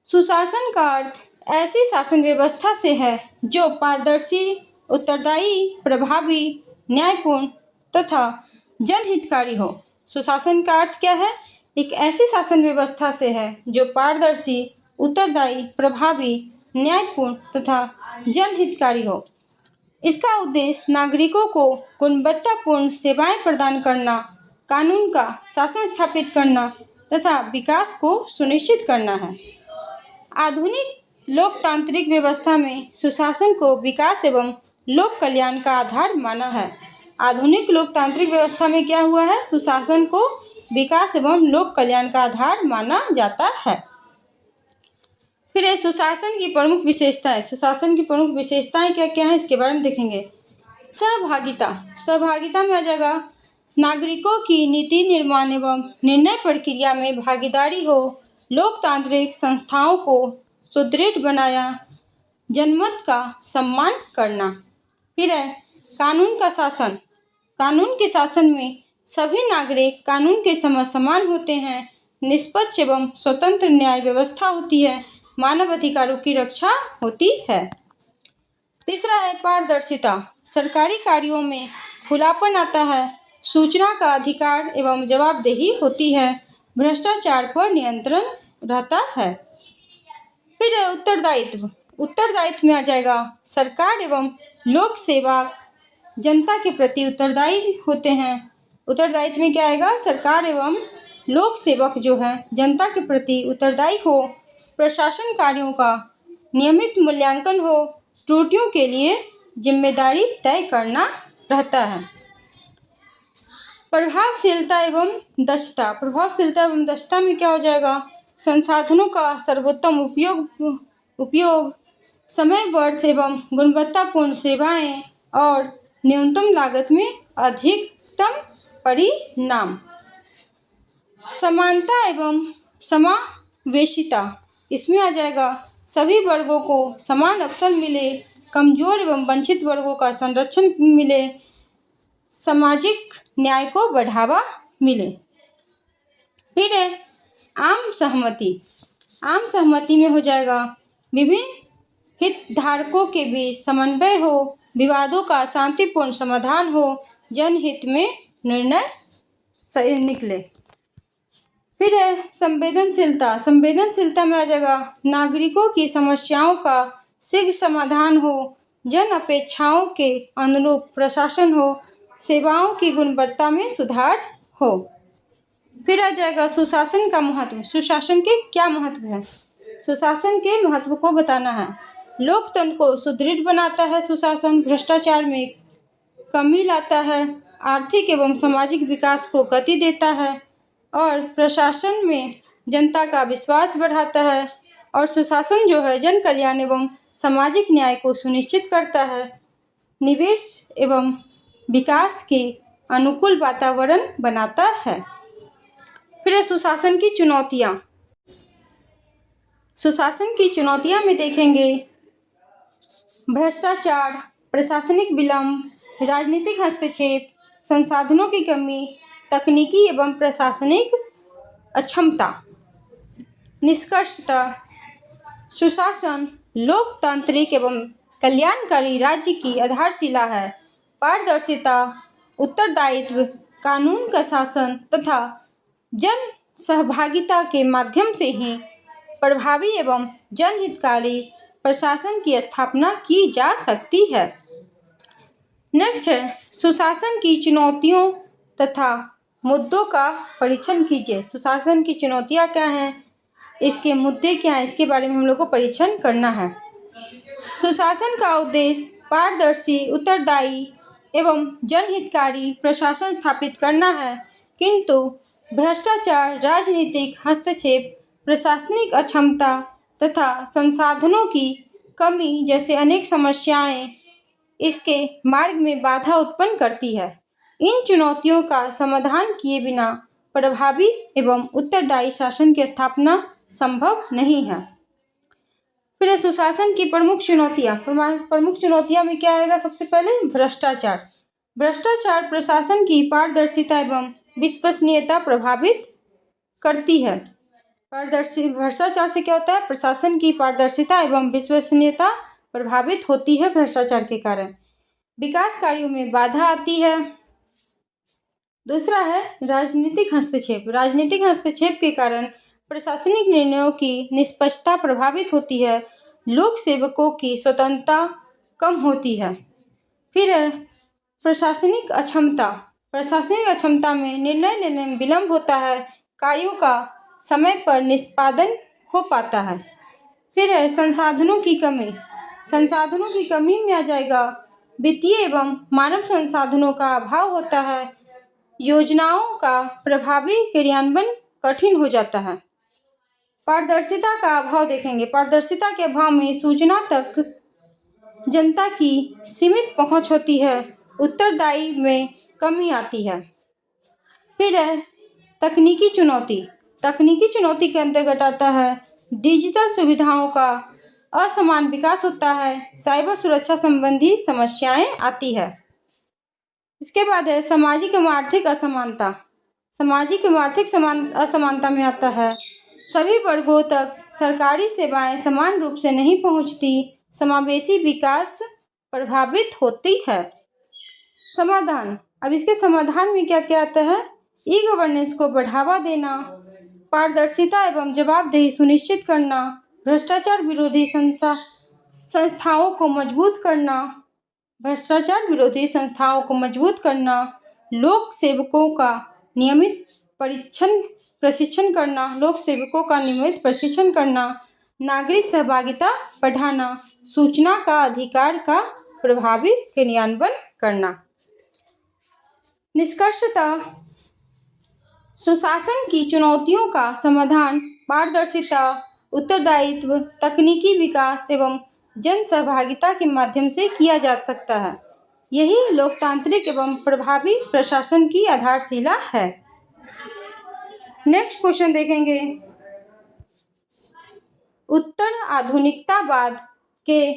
सुशासन का अर्थ ऐसी शासन व्यवस्था से है जो पारदर्शी, उत्तरदायी, प्रभावी, न्यायपूर्ण तथा जनहितकारी हो। सुशासन का अर्थ क्या है? एक ऐसी शासन व्यवस्था से है जो पारदर्शी, उत्तरदायी, प्रभावी, न्यायपूर्ण तथा जनहितकारी हो। इसका उद्देश्य नागरिकों को गुणवत्तापूर्ण सेवाएं प्रदान करना, कानून का शासन स्थापित करना तथा विकास को सुनिश्चित करना है। आधुनिक लोकतांत्रिक व्यवस्था में सुशासन को विकास एवं लोक कल्याण का आधार माना है। आधुनिक लोकतांत्रिक व्यवस्था में क्या हुआ है? सुशासन को विकास एवं लोक कल्याण का आधार माना जाता है। फिर है सुशासन की प्रमुख विशेषताएं। सुशासन की प्रमुख विशेषताएं क्या क्या हैं इसके बारे में देखेंगे। सहभागिता में आ जाएगा नागरिकों की नीति निर्माण एवं निर्णय प्रक्रिया में भागीदारी हो, लोकतांत्रिक संस्थाओं को सुदृढ़ बनाया, जनमत का सम्मान करना। फिर है कानून का शासन। कानून के शासन में सभी नागरिक कानून के समक्ष समान होते हैं, निष्पक्ष एवं स्वतंत्र न्याय व्यवस्था होती है, मानव अधिकारों की रक्षा होती है। तीसरा है पारदर्शिता। सरकारी कार्यों में खुलापन आता है, सूचना का अधिकार एवं जवाबदेही होती है, भ्रष्टाचार पर नियंत्रण रहता है। फिर है उत्तरदायित्व। उत्तरदायित्व में आ जाएगा सरकार एवं लोक सेवा जनता के प्रति उत्तरदायी होते हैं। उत्तरदायित्व में क्या आएगा, सरकार एवं लोक सेवक जो है जनता के प्रति उत्तरदायी हो, प्रशासन कार्यों का नियमित मूल्यांकन हो, त्रुटियों के लिए जिम्मेदारी तय करना रहता है। प्रभावशीलता एवं दक्षता। प्रभावशीलता एवं दक्षता में क्या हो जाएगा, संसाधनों का सर्वोत्तम उपयोग, समयबद्ध एवं गुणवत्तापूर्ण सेवाएं और न्यूनतम लागत में अधिकतम परिणाम। समानता एवं समावेशिता। इसमें आ जाएगा सभी वर्गों को समान अवसर मिले, कमजोर एवं वंचित वर्गों का संरक्षण मिले, सामाजिक न्याय को बढ़ावा मिले। फिर है आम सहमति। आम सहमति में हो जाएगा विभिन्न हितधारकों के बीच समन्वय हो, विवादों का शांतिपूर्ण समाधान हो, जनहित में निर्णय सही निकले। फिर है संवेदनशीलता। संवेदनशीलता में आ जाएगा नागरिकों की समस्याओं का शीघ्र समाधान हो, जन अपेक्षाओं के अनुरूप प्रशासन हो, सेवाओं की गुणवत्ता में सुधार हो। फिर आ जाएगा सुशासन का महत्व। सुशासन के क्या महत्व है, सुशासन के महत्व को बताना है। लोकतंत्र को सुदृढ़ बनाता है सुशासन, भ्रष्टाचार में कमी लाता है, आर्थिक एवं सामाजिक विकास को गति देता है और प्रशासन में जनता का विश्वास बढ़ाता है। और सुशासन जो है जन कल्याण एवं सामाजिक न्याय को सुनिश्चित करता है, निवेश एवं विकास के अनुकूल वातावरण बनाता है। फिर है सुशासन की चुनौतियाँ। सुशासन की चुनौतियाँ में देखेंगे भ्रष्टाचार, प्रशासनिक विलंब, राजनीतिक हस्तक्षेप, संसाधनों की कमी, तकनीकी एवं प्रशासनिक अक्षमता। निष्कर्षतः सुशासन लोकतांत्रिक एवं कल्याणकारी राज्य की आधारशिला है। पारदर्शिता, उत्तरदायित्व, कानून का शासन तथा जन सहभागिता के माध्यम से ही प्रभावी एवं जनहितकारी प्रशासन की स्थापना की जा सकती है। नेक्स्ट है सुशासन की चुनौतियों तथा मुद्दों का परीक्षण कीजिए। सुशासन की चुनौतियाँ क्या हैं, इसके मुद्दे क्या हैं, इसके बारे में हम लोग को परीक्षण करना है। सुशासन का उद्देश्य पारदर्शी, उत्तरदायी एवं जनहितकारी प्रशासन स्थापित करना है, किंतु भ्रष्टाचार, राजनीतिक हस्तक्षेप, प्रशासनिक अक्षमता तथा संसाधनों की कमी जैसे अनेक समस्याएं इसके मार्ग में बाधा उत्पन्न करती है। इन चुनौतियों का समाधान किए बिना प्रभावी एवं उत्तरदायी शासन की स्थापना संभव नहीं है। फिर सुशासन की प्रमुख चुनौतियाँ। प्रमुख चुनौतियाँ में क्या आएगा, सबसे पहले भ्रष्टाचार। भ्रष्टाचार प्रशासन की पारदर्शिता एवं विश्वसनीयता प्रभावित करती है। भ्रष्टाचार से क्या होता है, प्रशासन की पारदर्शिता एवं विश्वसनीयता प्रभावित होती है। भ्रष्टाचार के कारण विकास कार्यों में बाधा आती है। दूसरा है राजनीतिक हस्तक्षेप। राजनीतिक हस्तक्षेप के कारण प्रशासनिक निर्णयों की निष्पक्षता प्रभावित होती है, लोक सेवकों की स्वतंत्रता कम होती है। फिर है प्रशासनिक अक्षमता। प्रशासनिक अक्षमता में निर्णय लेने में विलंब होता है, कार्यों का समय पर निष्पादन हो पाता है। फिर है संसाधनों की कमी। संसाधनों की कमी में आ जाएगा वित्तीय एवं मानव संसाधनों का अभाव होता है, योजनाओं का प्रभावी क्रियान्वयन कठिन हो जाता है। पारदर्शिता का अभाव देखेंगे। पारदर्शिता के अभाव में सूचना तक जनता की सीमित पहुंच होती है, उत्तरदायी में कमी आती है। फिर है तकनीकी चुनौती। तकनीकी चुनौती के अंतर्गत आता है डिजिटल सुविधाओं का असमान विकास होता है, साइबर सुरक्षा संबंधी समस्याएं आती है। इसके बाद है सामाजिक एवं आर्थिक असमानता। सामाजिक एवं आर्थिक असमानता में आता है सभी वर्गों तक सरकारी सेवाएं समान रूप से नहीं पहुंचती, समावेशी विकास प्रभावित होती है। समाधान। अब इसके समाधान में क्या क्या आता है? ई गवर्नेंस को बढ़ावा देना, पारदर्शिता एवं जवाबदेही सुनिश्चित करना, भ्रष्टाचार विरोधी संस्थाओं को मजबूत करना, लोक सेवकों का नियमित प्रशिक्षण करना, नागरिक सहभागिता बढ़ाना, सूचना का अधिकार का प्रभावी क्रियान्वयन करना। निष्कर्षतः सुशासन की चुनौतियों का समाधान पारदर्शिता, उत्तरदायित्व, तकनीकी विकास एवं जन सहभागिता के माध्यम से किया जा सकता है। यही लोकतांत्रिक एवं प्रभावी प्रशासन की आधारशिला है। नेक्स्ट क्वेश्चन देखेंगे। उत्तर आधुनिकतावाद के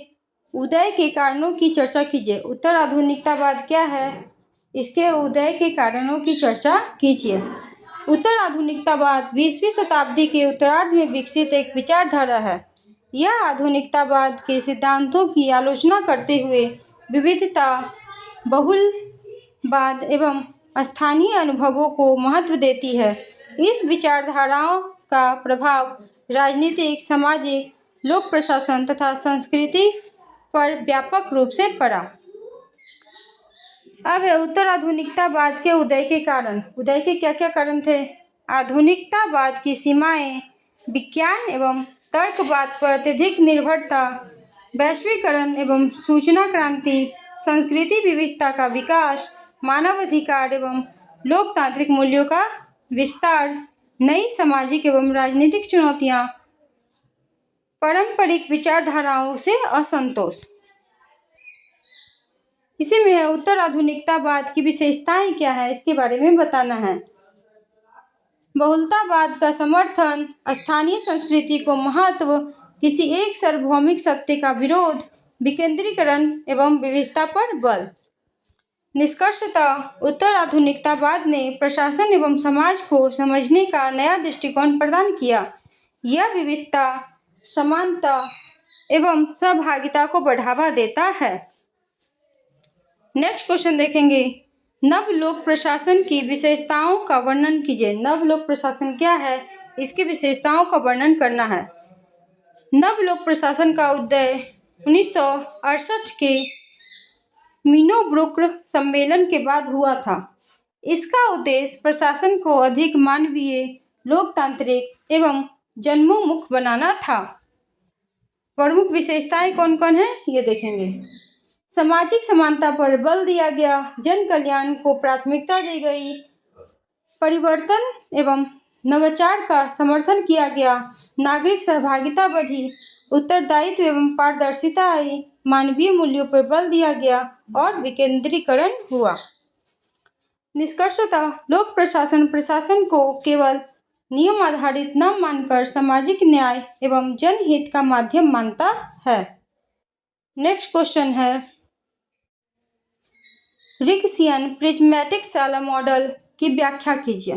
उदय के कारणों की चर्चा कीजिए। उत्तर आधुनिकतावाद क्या है? इसके उदय के कारणों की चर्चा कीजिए। उत्तर आधुनिकतावाद 20वीं शताब्दी के उत्तरार्ध में विकसित एक विचारधारा है। यह आधुनिकतावाद के सिद्धांतों की आलोचना करते हुए विविधता, बहुलवाद एवं स्थानीय अनुभवों को महत्व देती है। इस विचारधाराओं का प्रभाव राजनीतिक, सामाजिक, लोक प्रशासन तथा संस्कृति पर व्यापक रूप से पड़ा। अब है उत्तर आधुनिकतावाद के उदय के कारण। उदय के क्या क्या कारण थे? आधुनिकतावाद की सीमाएं, विज्ञान एवं तर्कवाद पर अत्यधिक निर्भरता, वैश्वीकरण एवं सूचना क्रांति, संस्कृति विविधता का विकास, मानवाधिकार एवं लोकतांत्रिक मूल्यों का विस्तार, नई सामाजिक एवं राजनीतिक चुनौतियां, पारंपरिक विचारधाराओं से असंतोष। इसी में है उत्तर आधुनिकतावाद की विशेषताएं क्या है, इसके बारे में बताना है। बहुलतावाद का समर्थन, स्थानीय संस्कृति को महत्व, किसी एक सार्वभौमिक सत्य का विरोध, विकेंद्रीकरण एवं विविधता पर बल। निष्कर्षतः उत्तर आधुनिकतावाद ने प्रशासन एवं समाज को समझने का नया दृष्टिकोण प्रदान किया। यह विविधता, समानता एवं सहभागिता को बढ़ावा देता है। नेक्स्ट क्वेश्चन देखेंगे। नव लोक प्रशासन की विशेषताओं का वर्णन कीजिए। नव लोक प्रशासन क्या है, इसकी विशेषताओं का वर्णन करना है। नव लोक प्रशासन का उदय 1968 के मीनोब्रोक सम्मेलन के बाद हुआ था। इसका उद्देश्य प्रशासन को अधिक मानवीय, लोकतांत्रिक एवं जनोन्मुख बनाना था। प्रमुख विशेषताएं कौन कौन है, ये देखेंगे। सामाजिक समानता पर बल दिया गया, जन कल्याण को प्राथमिकता दी गई, परिवर्तन एवं नवाचार का समर्थन किया गया, नागरिक सहभागिता बढ़ी, उत्तरदायित्व एवं पारदर्शिता आई, मानवीय मूल्यों पर बल दिया गया और विकेंद्रीकरण हुआ। निष्कर्षतः लोक प्रशासन को केवल नियम आधारित न मानकर सामाजिक न्याय एवं जनहित का माध्यम मानता है। नेक्स्ट क्वेश्चन है रिक्सियन प्रिज्मेटिक शाला मॉडल की व्याख्या कीजिए।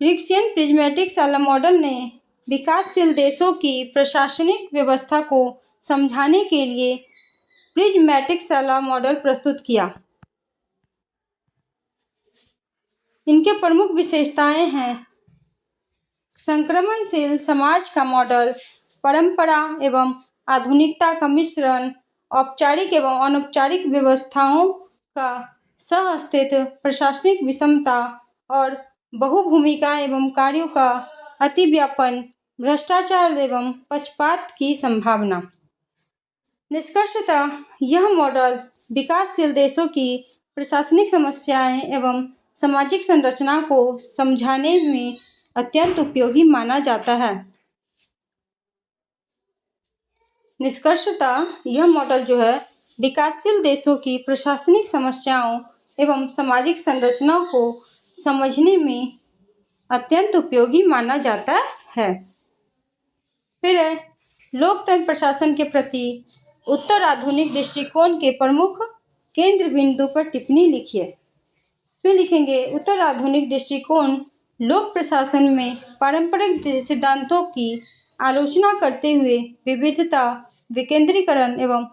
रिक्सियन प्रिज्मेटिक शाला मॉडल ने विकासशील देशों की प्रशासनिक व्यवस्था को समझाने के लिए प्रिज्मेटिक शाला मॉडल प्रस्तुत किया। इनके प्रमुख विशेषताएं हैं संक्रमणशील समाज का मॉडल, परंपरा एवं आधुनिकता का मिश्रण, औपचारिक एवं अनौपचारिक व्यवस्थाओं का सह-अस्तित्व, प्रशासनिक विषमता और बहुभूमिका एवं कार्यों का अतिव्यापन, भ्रष्टाचार एवं पक्षपात की संभावना। निष्कर्षतः यह मॉडल विकासशील देशों की प्रशासनिक समस्याएं एवं सामाजिक संरचना को समझाने में अत्यंत उपयोगी माना जाता है। निष्कर्षतः यह मॉडल जो है विकासशील देशों की प्रशासनिक समस्याओं एवं सामाजिक संरचना को समझने में अत्यंत उपयोगी माना जाता है। फिर है लोकतंत्र प्रशासन के प्रति उत्तर आधुनिक दृष्टिकोण के प्रमुख केंद्र बिंदु पर टिप्पणी लिखिए। फिर लिखेंगे उत्तर आधुनिक दृष्टिकोण लोक प्रशासन में पारंपरिक सिद्धांतों की आलोचना करते हुए विविधता, विकेंद्रीकरण एवं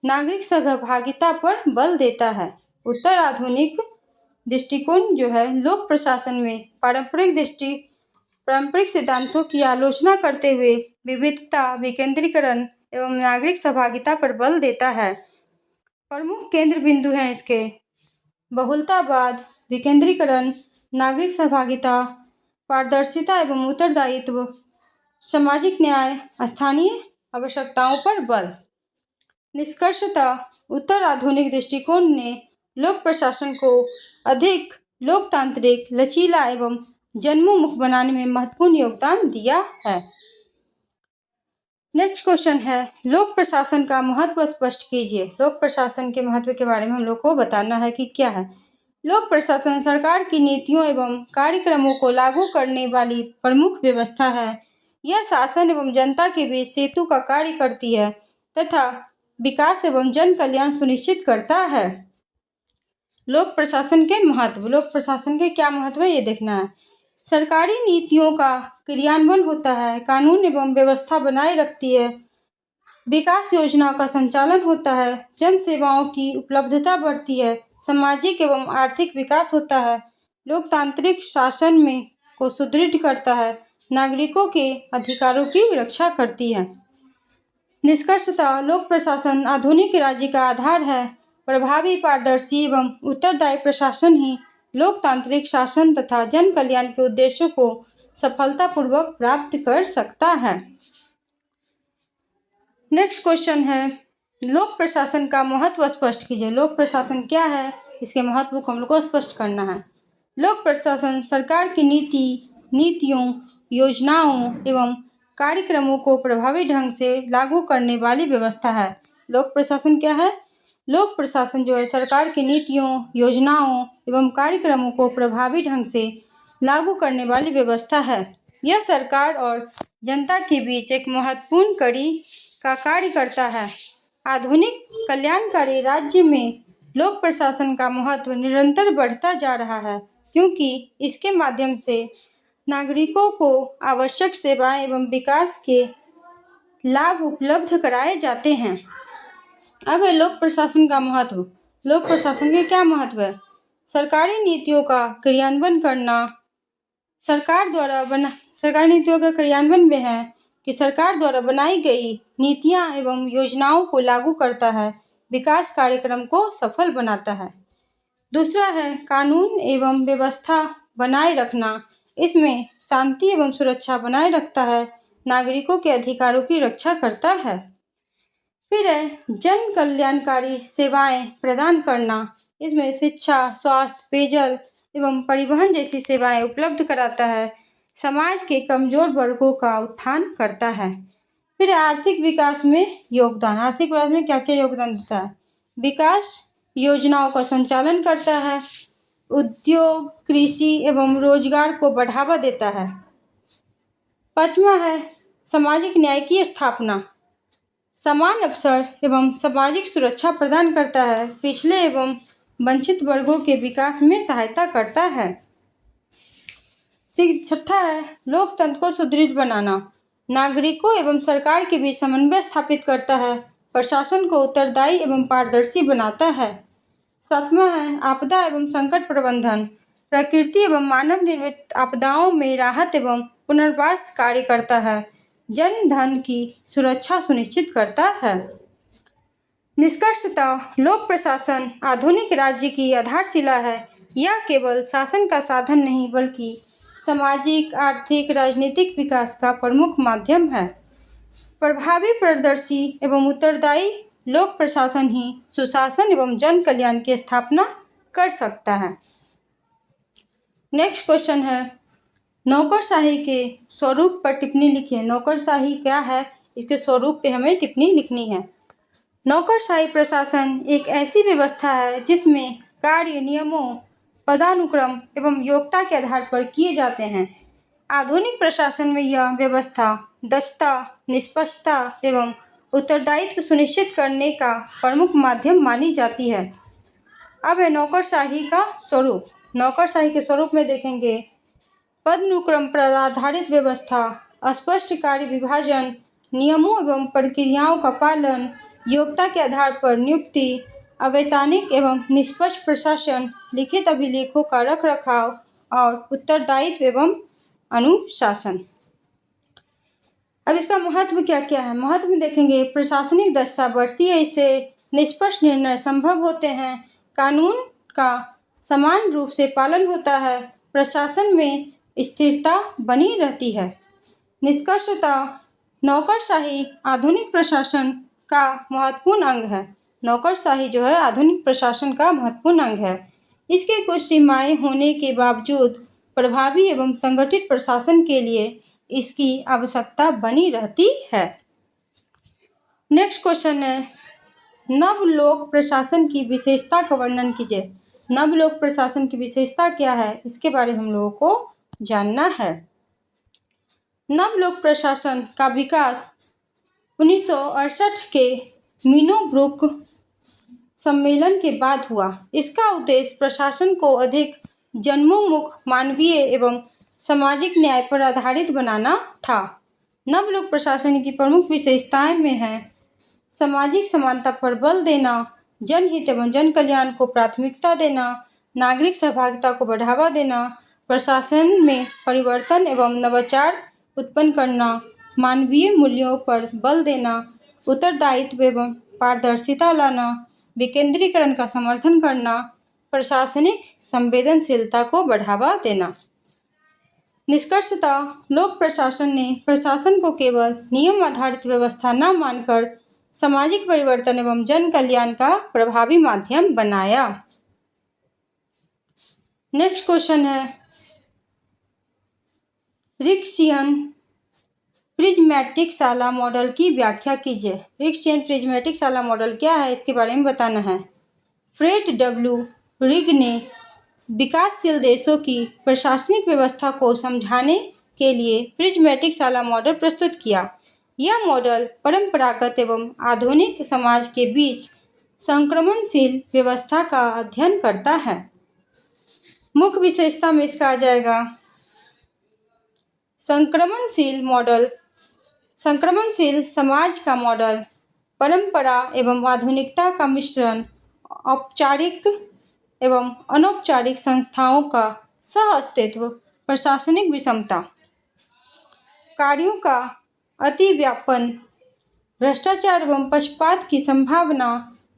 नागरिक सहभागिता पर बल देता है। उत्तर आधुनिक दृष्टिकोण जो है लोक प्रशासन में पारंपरिक सिद्धांतों की आलोचना करते हुए विविधता, विकेंद्रीकरण एवं नागरिक सहभागिता पर बल देता है। प्रमुख केंद्र बिंदु हैं इसके बहुलतावाद, विकेंद्रीकरण, नागरिक सहभागिता, पारदर्शिता एवं उत्तरदायित्व, सामाजिक न्याय, स्थानीय आवश्यकताओं पर बल। निष्कर्षतः उत्तर आधुनिक दृष्टिकोण ने लोक प्रशासन को अधिक लोकतांत्रिक, लचीला एवं जनोन्मुख बनाने में महत्वपूर्ण योगदान दिया है। नेक्स्ट क्वेश्चन है लोक प्रशासन का महत्व स्पष्ट कीजिए। लोक प्रशासन के महत्व के बारे में हम लोग को बताना है कि क्या है। लोक प्रशासन सरकार की नीतियों एवं कार्यक्रमों को लागू करने वाली प्रमुख व्यवस्था है। यह शासन एवं जनता के बीच सेतु का कार्य करती है तथा विकास एवं जन कल्याण सुनिश्चित करता है। लोक प्रशासन के महत्व, लोक प्रशासन के क्या महत्व है ये देखना है। सरकारी नीतियों का क्रियान्वयन होता है, कानून एवं व्यवस्था बनाए रखती है, विकास योजनाओं का संचालन होता है, जन सेवाओं की उपलब्धता बढ़ती है, सामाजिक एवं आर्थिक विकास होता है, लोकतांत्रिक शासन में को सुदृढ़ करता है, नागरिकों के अधिकारों की रक्षा करती है। निष्कर्षतः लोक प्रशासन आधुनिक राज्य का आधार है। प्रभावी, पारदर्शी एवं उत्तरदायी प्रशासन ही लोकतांत्रिक शासन तथा जन कल्याण के उद्देश्यों को सफलतापूर्वक प्राप्त कर सकता है। नेक्स्ट क्वेश्चन है लोक प्रशासन का महत्व स्पष्ट कीजिए। लोक प्रशासन क्या है, इसके महत्व को हम लोग को स्पष्ट करना है। लोक प्रशासन सरकार की नीतियों, योजनाओं एवं कार्यक्रमों को प्रभावी ढंग से लागू करने वाली व्यवस्था है। लोक प्रशासन क्या है? लोक प्रशासन जो है सरकार की नीतियों, योजनाओं एवं कार्यक्रमों को प्रभावी ढंग से लागू करने वाली व्यवस्था है। यह सरकार और जनता के बीच एक महत्वपूर्ण कड़ी का कार्य करता है। आधुनिक कल्याणकारी राज्य में लोक प्रशासन का महत्व निरंतर बढ़ता जा रहा है क्योंकि इसके माध्यम से नागरिकों को आवश्यक सेवाएं एवं विकास के लाभ उपलब्ध कराए जाते हैं। अब है लोक प्रशासन का महत्व। लोक प्रशासन के क्या महत्व है? सरकारी नीतियों का क्रियान्वयन करना। सरकारी नीतियों का क्रियान्वयन में है कि सरकार द्वारा बनाई गई नीतियां एवं योजनाओं को लागू करता है, विकास कार्यक्रम को सफल बनाता है। दूसरा है कानून एवं व्यवस्था बनाए रखना। इसमें शांति एवं सुरक्षा बनाए रखता है, नागरिकों के अधिकारों की रक्षा करता है। फिर है जन कल्याणकारी सेवाएं प्रदान करना। इसमें शिक्षा, स्वास्थ्य, पेयजल एवं परिवहन जैसी सेवाएं उपलब्ध कराता है, समाज के कमजोर वर्गों का उत्थान करता है। फिर आर्थिक विकास में योगदान। आर्थिक विकास में क्या क्या योगदान देता है? विकास योजनाओं का संचालन करता है, उद्योग, कृषि एवं रोजगार को बढ़ावा देता है। पांचवा है सामाजिक न्याय की स्थापना। समान अवसर एवं सामाजिक सुरक्षा प्रदान करता है, पिछड़े एवं वंचित वर्गों के विकास में सहायता करता है। छठा है लोकतंत्र को सुदृढ़ बनाना। नागरिकों एवं सरकार के बीच समन्वय स्थापित करता है, प्रशासन को उत्तरदायी एवं पारदर्शी बनाता है। सातवां है आपदा एवं संकट प्रबंधन। प्रकृति एवं मानव निर्मित आपदाओं में राहत एवं पुनर्वास कार्य करता है, जन धन की सुरक्षा सुनिश्चित करता है। निष्कर्षतः लोक प्रशासन आधुनिक राज्य की आधारशिला है। यह केवल शासन का साधन नहीं बल्कि सामाजिक, आर्थिक, राजनीतिक विकास का प्रमुख माध्यम है। प्रभावी, पारदर्शी एवं उत्तरदायी लोक प्रशासन ही सुशासन एवं जन कल्याण की स्थापना कर सकता है। नेक्स्ट क्वेश्चन है, नौकरशाही के स्वरूप पर टिप्पणी लिखिए। नौकरशाही क्या है, इसके स्वरूप पे हमें टिप्पणी लिखनी है। नौकरशाही प्रशासन एक ऐसी व्यवस्था है जिसमें कार्य नियमों, पदानुक्रम एवं योग्यता के आधार पर किए जाते हैं। आधुनिक प्रशासन में यह व्यवस्था दक्षता, निष्पक्षता एवं उत्तरदायित्व सुनिश्चित करने का प्रमुख माध्यम मानी जाती है। अब है नौकरशाही का स्वरूप। नौकरशाही के स्वरूप में देखेंगे, पदानुक्रम पर आधारित व्यवस्था, स्पष्ट कार्य विभाजन, नियमों एवं प्रक्रियाओं का पालन, योग्यता के आधार पर नियुक्ति, अवैतनिक एवं निष्पक्ष प्रशासन, लिखित अभिलेखों का रखरखाव और उत्तरदायित्व एवं अनुशासन। अब इसका महत्व क्या क्या है? महत्व में देखेंगे, प्रशासनिक दक्षता बढ़ती है, इससे निष्पक्ष निर्णय संभव होते हैं, कानून का समान रूप से पालन होता है, प्रशासन में स्थिरता बनी रहती है। निष्कर्षतः नौकरशाही आधुनिक प्रशासन का महत्वपूर्ण अंग है। नौकरशाही जो है आधुनिक प्रशासन का महत्वपूर्ण अंग है। इसके कुछ सीमाएं होने के बावजूद प्रभावी एवं संगठित प्रशासन के लिए इसकी आवश्यकता बनी रहती है। नेक्स्ट क्वेश्चन है, नवलोक प्रशासन की विशेषता का वर्णन कीजिए। नवलोक प्रशासन की विशेषता क्या है, इसके बारे में हम लोगों को जानना है। नवलोक प्रशासन का विकास 1968 के मीनोब्रुक सम्मेलन के बाद हुआ। इसका उद्देश्य प्रशासन को अधिक जनोन्मुख, मानवीय एवं सामाजिक न्याय पर आधारित बनाना था। नवलोक प्रशासन की प्रमुख विशेषताएं में हैं सामाजिक समानता पर बल देना, जनहित एवं जन कल्याण को प्राथमिकता देना, नागरिक सहभागिता को बढ़ावा देना, प्रशासन में परिवर्तन एवं नवाचार उत्पन्न करना, मानवीय मूल्यों पर बल देना, उत्तरदायित्व एवं पारदर्शिता लाना, विकेंद्रीकरण का समर्थन करना, प्रशासनिक संवेदनशीलता को बढ़ावा देना। निष्कर्षतः लोक प्रशासन ने प्रशासन को केवल नियम आधारित व्यवस्था न मानकर सामाजिक परिवर्तन एवं जन कल्याण का प्रभावी माध्यम बनाया। नेक्स्ट क्वेश्चन है, रिक्सियन प्रिज्मेटिक शाला मॉडल की व्याख्या कीजिए। रिक्सियन प्रिज्मेटिक शाला मॉडल क्या है, इसके बारे में बताना है। फ्रेड डब्ल्यू रिग ने विकासशील देशों की प्रशासनिक व्यवस्था को समझाने के लिए प्रिज्मेटिक शाला मॉडल प्रस्तुत किया। यह मॉडल परंपरागत एवं आधुनिक समाज के बीच संक्रमणशील व्यवस्था का अध्ययन करता है। मुख्य विशेषता में इसका आ जाएगा, संक्रमणशील समाज का मॉडल, परंपरा एवं आधुनिकता का मिश्रण, औपचारिक एवं अनौपचारिक संस्थाओं का सह-अस्तित्व, प्रशासनिक विषमता, कार्यों का अतिव्यापन, भ्रष्टाचार एवं पक्षपात की संभावना,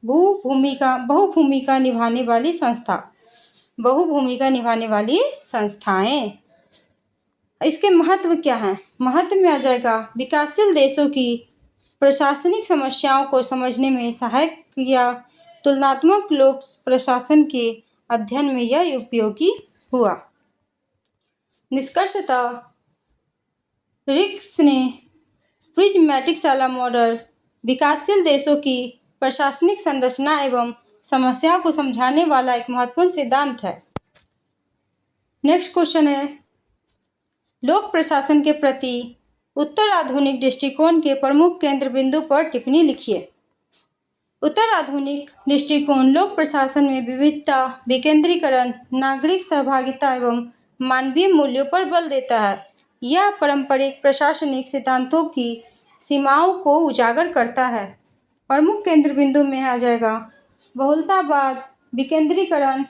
बहुभूमिका निभाने वाली संस्थाएं। इसके महत्व क्या है? महत्व में आ जाएगा, विकासशील देशों की प्रशासनिक समस्याओं को समझने में सहायक या तुलनात्मक लोक प्रशासन के अध्ययन में यह उपयोगी हुआ। निष्कर्षतः रिक्स ने प्रिज्मेटिक शाला मॉडल विकासशील देशों की प्रशासनिक संरचना एवं समस्याओं को समझाने वाला एक महत्वपूर्ण सिद्धांत है। नेक्स्ट क्वेश्चन है, लोक प्रशासन के प्रति उत्तर आधुनिक दृष्टिकोण के प्रमुख केंद्र बिंदु पर टिप्पणी लिखिए। उत्तर आधुनिक दृष्टिकोण लोक प्रशासन में विविधता, विकेंद्रीकरण, नागरिक सहभागिता एवं मानवीय मूल्यों पर बल देता है। यह पारंपरिक प्रशासनिक सिद्धांतों की सीमाओं को उजागर करता है। प्रमुख केंद्र बिंदु में आ जाएगा, बहुलतावाद, विकेंद्रीकरण,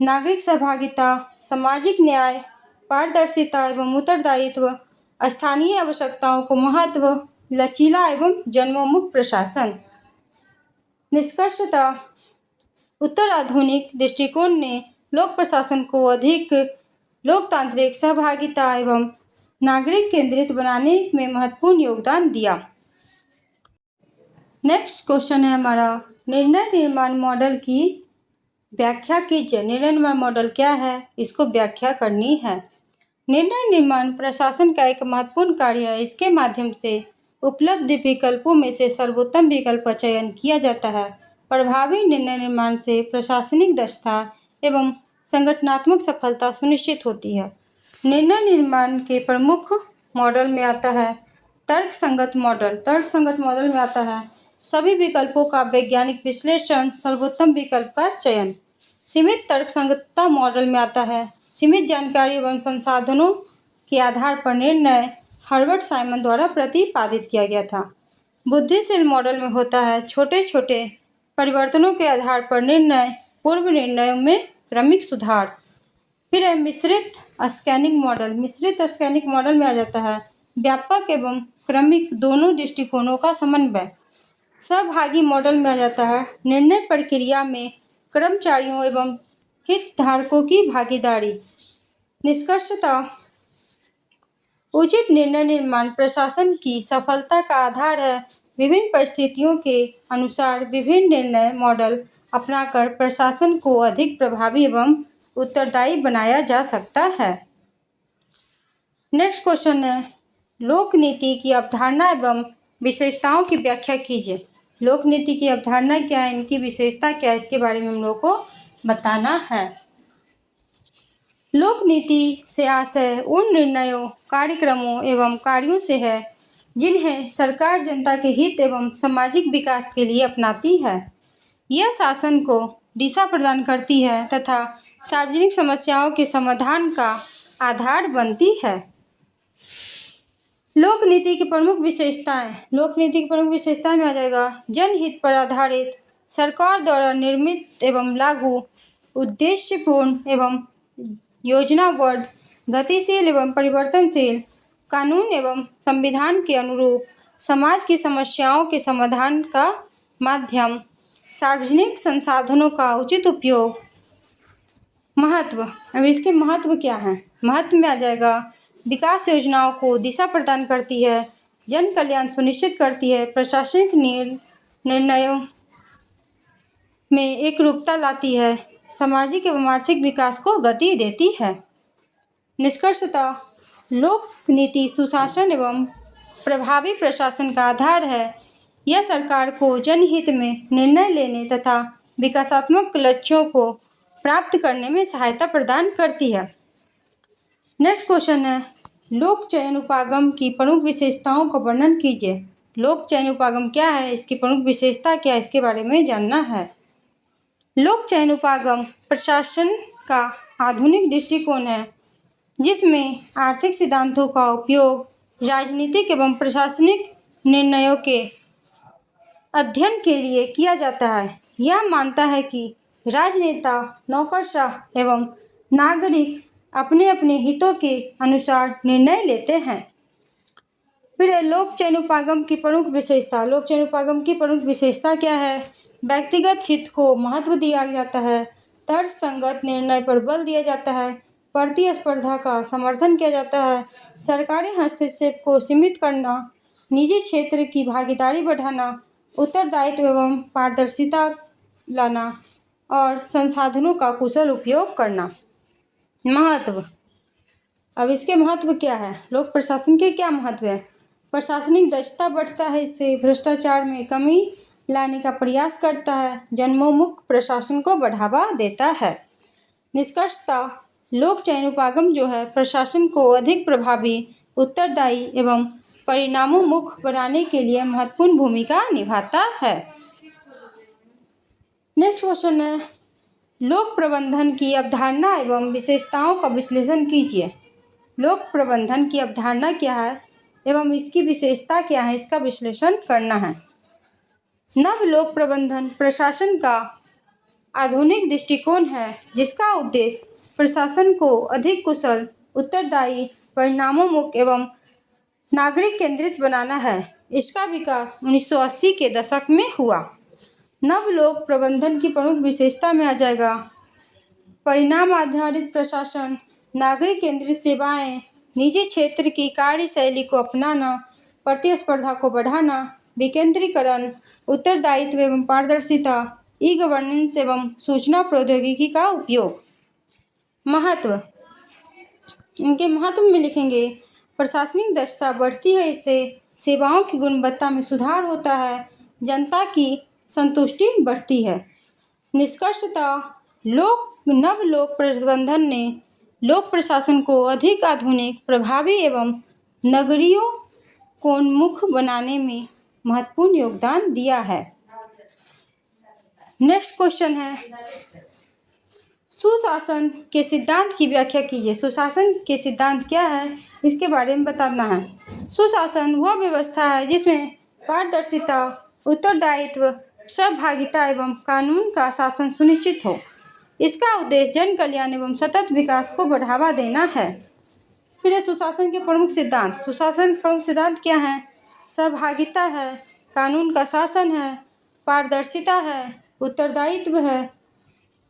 नागरिक सहभागिता, सामाजिक न्याय, पारदर्शिता एवं उत्तरदायित्व, स्थानीय आवश्यकताओं को महत्व, लचीला एवं जनोन्मुख प्रशासन। निष्कर्षतः उत्तर आधुनिक दृष्टिकोण ने लोक प्रशासन को अधिक लोकतांत्रिक, सहभागिता एवं नागरिक केंद्रित बनाने में महत्वपूर्ण योगदान दिया। नेक्स्ट क्वेश्चन है हमारा, निर्णय निर्माण मॉडल की व्याख्या कीजिए। निर्णय निर्माण मॉडल क्या है, इसको व्याख्या करनी है। निर्णय निर्माण प्रशासन का एक महत्वपूर्ण कार्य है। इसके माध्यम से उपलब्ध विकल्पों में से सर्वोत्तम विकल्प का चयन किया जाता है। प्रभावी निर्णय निर्माण से प्रशासनिक दक्षता एवं संगठनात्मक सफलता सुनिश्चित होती है। निर्णय निर्माण के प्रमुख मॉडल में आता है तर्कसंगत मॉडल। तर्कसंगत मॉडल में आता है सभी विकल्पों का वैज्ञानिक विश्लेषण, सर्वोत्तम विकल्प का चयन। सीमित तर्कसंगतता मॉडल में आता है सीमित जानकारी एवं संसाधनों के आधार पर निर्णय। हर्बर्ट साइमन द्वारा प्रतिपादित किया गया था। बुद्धिशील मॉडल में होता है छोटे छोटे परिवर्तनों के आधार पर निर्णय, पूर्व निर्णयों में क्रमिक सुधार। फिर है मिश्रित स्कैनिंग मॉडल। मिश्रित स्कैनिंग मॉडल में आ जाता है व्यापक एवं क्रमिक दोनों दृष्टिकोणों का समन्वय। सहभागी मॉडल में आ जाता है निर्णय प्रक्रिया में कर्मचारियों एवं हितधारकों की भागीदारी। निष्कर्षतः उचित निर्णय निर्माण प्रशासन की सफलता का आधार है। विभिन्न परिस्थितियों के अनुसार विभिन्न निर्णय मॉडल अपनाकर प्रशासन को अधिक प्रभावी एवं उत्तरदायी बनाया जा सकता है। नेक्स्ट क्वेश्चन है लोक नीति की अवधारणा एवं विशेषताओं की व्याख्या कीजिए। लोक नीति की अवधारणा क्या है, इनकी विशेषता क्या है, इसके बारे में हम लोग को बताना है। लोक नीति से आशय उन निर्णयों, कार्यक्रमों एवं कार्यों से है जिन्हें सरकार जनता के हित एवं सामाजिक विकास के लिए अपनाती है। यह शासन को दिशा प्रदान करती है तथा सार्वजनिक समस्याओं के समाधान का आधार बनती है। लोक नीति की प्रमुख विशेषताएं। लोक नीति की प्रमुख विशेषताएं में आ जाएगा जनहित पर आधारित, सरकार द्वारा निर्मित एवं लागू, उद्देश्यपूर्ण एवं योजनाबद्ध, गतिशील एवं परिवर्तनशील, कानून एवं संविधान के अनुरूप, समाज की समस्याओं के समाधान का माध्यम, सार्वजनिक संसाधनों का उचित उपयोग। महत्व। अब इसके महत्व क्या है? महत्व में आ जाएगा विकास योजनाओं को दिशा प्रदान करती है, जन कल्याण सुनिश्चित करती है, प्रशासनिक निर्णयों में एकरूपता लाती है, सामाजिक एवं आर्थिक विकास को गति देती है। निष्कर्षतः लोक नीति सुशासन एवं प्रभावी प्रशासन का आधार है। यह सरकार को जनहित में निर्णय लेने तथा विकासात्मक लक्ष्यों को प्राप्त करने में सहायता प्रदान करती है। नेक्स्ट क्वेश्चन है लोक चयन उपागम की प्रमुख विशेषताओं का वर्णन कीजिए। लोक चयन उपागम क्या है, इसकी प्रमुख विशेषता क्या है, इसके बारे में जानना है। लोक चयन उपागम प्रशासन का आधुनिक दृष्टिकोण है जिसमें आर्थिक सिद्धांतों का उपयोग राजनीतिक एवं प्रशासनिक निर्णयों के अध्ययन के लिए किया जाता है। यह मानता है कि राजनेता, नौकरशाह एवं नागरिक अपने अपने हितों के अनुसार निर्णय लेते हैं। फिर लोक चयन उपागम की प्रमुख विशेषता। लोक चयन उपागम की प्रमुख विशेषता क्या है? व्यक्तिगत हित को महत्व दिया जाता है, तर्कसंगत निर्णय पर बल दिया जाता है, प्रतिस्पर्धा का समर्थन किया जाता है, सरकारी हस्तक्षेप को सीमित करना, निजी क्षेत्र की भागीदारी बढ़ाना, उत्तरदायित्व एवं पारदर्शिता लाना और संसाधनों का कुशल उपयोग करना। महत्व। अब इसके महत्व क्या है? लोक प्रशासन के क्या महत्व है? प्रशासनिक दक्षता बढ़ता है, इससे भ्रष्टाचार में कमी लाने का प्रयास करता है, जनोन्मुख प्रशासन को बढ़ावा देता है। निष्कर्षतः लोक चयन उपागम जो है प्रशासन को अधिक प्रभावी, उत्तरदायी एवं परिणामोन्मुख बनाने के लिए महत्वपूर्ण भूमिका निभाता है। नेक्स्ट क्वेश्चन है लोक प्रबंधन की अवधारणा एवं विशेषताओं का विश्लेषण कीजिए। लोक प्रबंधन की अवधारणा क्या है एवं इसकी विशेषता क्या है, इसका विश्लेषण करना है। नव लोक प्रबंधन प्रशासन का आधुनिक दृष्टिकोण है जिसका उद्देश्य प्रशासन को अधिक कुशल, उत्तरदायी, परिणामोन्मुख एवं नागरिक केंद्रित बनाना है। इसका विकास 1980 के दशक में हुआ। नव लोक प्रबंधन की प्रमुख विशेषता में आ जाएगा परिणाम आधारित प्रशासन, नागरिक केंद्रित सेवाएं, निजी क्षेत्र की कार्यशैली को अपनाना, प्रतिस्पर्धा को बढ़ाना, विकेंद्रीकरण, उत्तरदायित्व एवं पारदर्शिता, ई गवर्नेंस एवं सूचना प्रौद्योगिकी का उपयोग। महत्व, इनके महत्व में लिखेंगे प्रशासनिक दक्षता बढ़ती है, इससे सेवाओं की गुणवत्ता में सुधार होता है, जनता की संतुष्टि बढ़ती है। निष्कर्षतः लोक प्रबंधन ने लोक प्रशासन को अधिक आधुनिक, प्रभावी एवं नगरीयों कोन्मुख बनाने में महत्वपूर्ण योगदान दिया है। नेक्स्ट क्वेश्चन है, सुशासन के सिद्धांत की व्याख्या कीजिए। सुशासन के सिद्धांत क्या है, इसके बारे में बताना है। सुशासन वह व्यवस्था है जिसमें पारदर्शिता, उत्तरदायित्व, सहभागिता एवं कानून का शासन सुनिश्चित हो। इसका उद्देश्य जन कल्याण एवं सतत विकास को बढ़ावा देना है। फिर सुशासन के प्रमुख सिद्धांत। सुशासन के प्रमुख सिद्धांत क्या हैं? सहभागिता है, कानून का शासन है, पारदर्शिता है, उत्तरदायित्व है,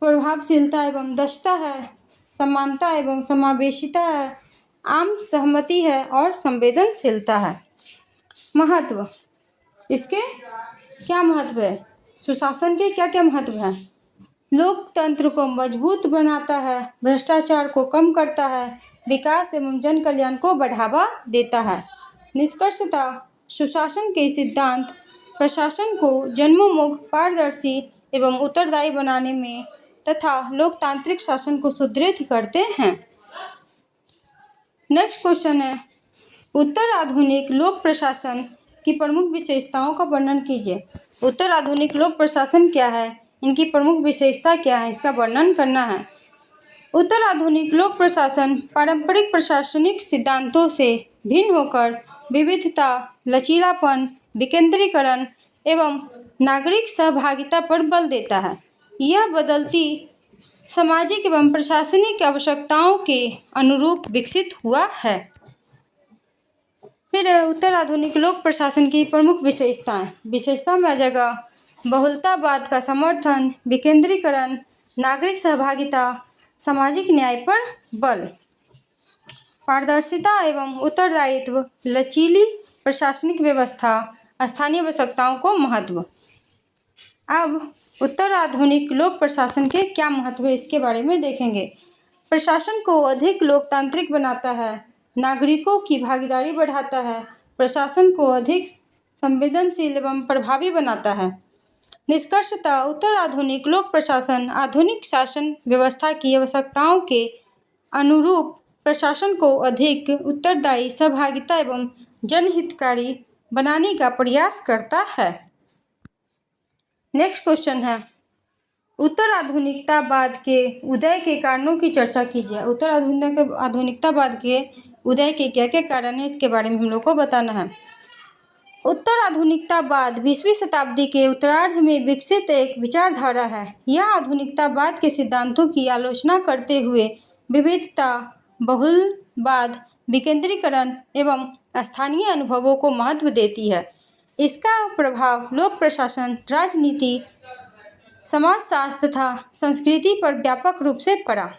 प्रभावशीलता एवं दक्षता है, समानता एवं समावेशिता है, आम सहमति है और संवेदनशीलता है। महत्व, इसके क्या महत्व है? सुशासन के क्या क्या महत्व है? लोकतंत्र को मजबूत बनाता है, भ्रष्टाचार को कम करता है, विकास एवं जन कल्याण को बढ़ावा देता है। निष्कर्षतः सुशासन के सिद्धांत प्रशासन को जन्मोन्मुख, पारदर्शी एवं उत्तरदायी बनाने में तथा लोकतांत्रिक शासन को सुदृढ़ करते हैं। नेक्स्ट क्वेश्चन है, उत्तर आधुनिक लोक प्रशासन की प्रमुख विशेषताओं का वर्णन कीजिए। उत्तर आधुनिक लोक प्रशासन क्या है, इनकी प्रमुख विशेषता क्या है, इसका वर्णन करना है। उत्तर आधुनिक लोक प्रशासन पारंपरिक प्रशासनिक सिद्धांतों से भिन्न होकर विविधता, लचीलापन, विकेंद्रीकरण एवं नागरिक सहभागिता पर बल देता है। यह बदलती सामाजिक एवं प्रशासनिक आवश्यकताओं के अनुरूप विकसित हुआ है। फिर उत्तर आधुनिक लोक प्रशासन की प्रमुख विशेषताएं। विशेषता में आ जाएगा बहुलतावाद का समर्थन, विकेंद्रीकरण, नागरिक सहभागिता, सामाजिक न्याय पर बल, पारदर्शिता एवं उत्तरदायित्व, लचीली प्रशासनिक व्यवस्था, स्थानीय आवश्यकताओं को महत्व। अब उत्तर आधुनिक लोक प्रशासन के क्या महत्व है, इसके बारे में देखेंगे। प्रशासन को अधिक लोकतांत्रिक बनाता है, नागरिकों की भागीदारी बढ़ाता है, प्रशासन को अधिक संवेदनशील एवं प्रभावी बनाता है। निष्कर्षतः उत्तर आधुनिक लोक प्रशासन आधुनिक शासन व्यवस्था की आवश्यकताओं के अनुरूप प्रशासन को अधिक उत्तरदायी, सहभागिता एवं जनहितकारी बनाने का प्रयास करता है। नेक्स्ट क्वेश्चन है, उत्तर आधुनिकतावाद के उदय के कारणों की चर्चा कीजिए। उत्तर आधुनिकतावाद के उदय के क्या क्या कारण है, इसके बारे में हम लोग को बताना है। उत्तर आधुनिकतावाद 20वीं शताब्दी के उत्तरार्ध में विकसित एक विचारधारा है। यह आधुनिकतावाद के सिद्धांतों की आलोचना करते हुए विविधता, बहुलवाद, विकेंद्रीकरण एवं स्थानीय अनुभवों को महत्व देती है। इसका प्रभाव लोक प्रशासन, राजनीति, समाजशास्त्र तथा संस्कृति पर व्यापक रूप से पड़ा।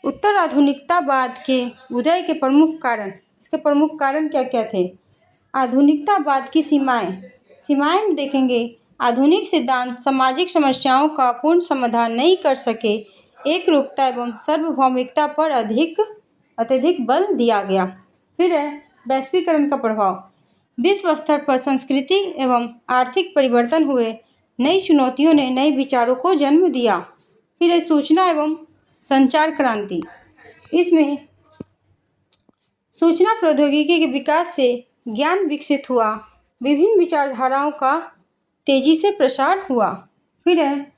उत्तर आधुनिकतावाद के उदय के प्रमुख कारण, इसके प्रमुख कारण क्या क्या थे? आधुनिकतावाद की सीमाएं में देखेंगे। आधुनिक सिद्धांत सामाजिक समस्याओं का पूर्ण समाधान नहीं कर सके, एक रूपता एवं सार्वभौमिकता पर अत्यधिक बल दिया गया। फिर है वैश्वीकरण का प्रभाव। विश्व स्तर पर संस्कृति एवं आर्थिक परिवर्तन हुए, नई चुनौतियों ने नए विचारों को जन्म दिया। फिर है सूचना एवं संचार क्रांति। इसमें सूचना प्रौद्योगिकी के विकास से ज्ञान विकसित हुआ, विभिन्न विचारधाराओं का तेजी से प्रसार हुआ। फिर है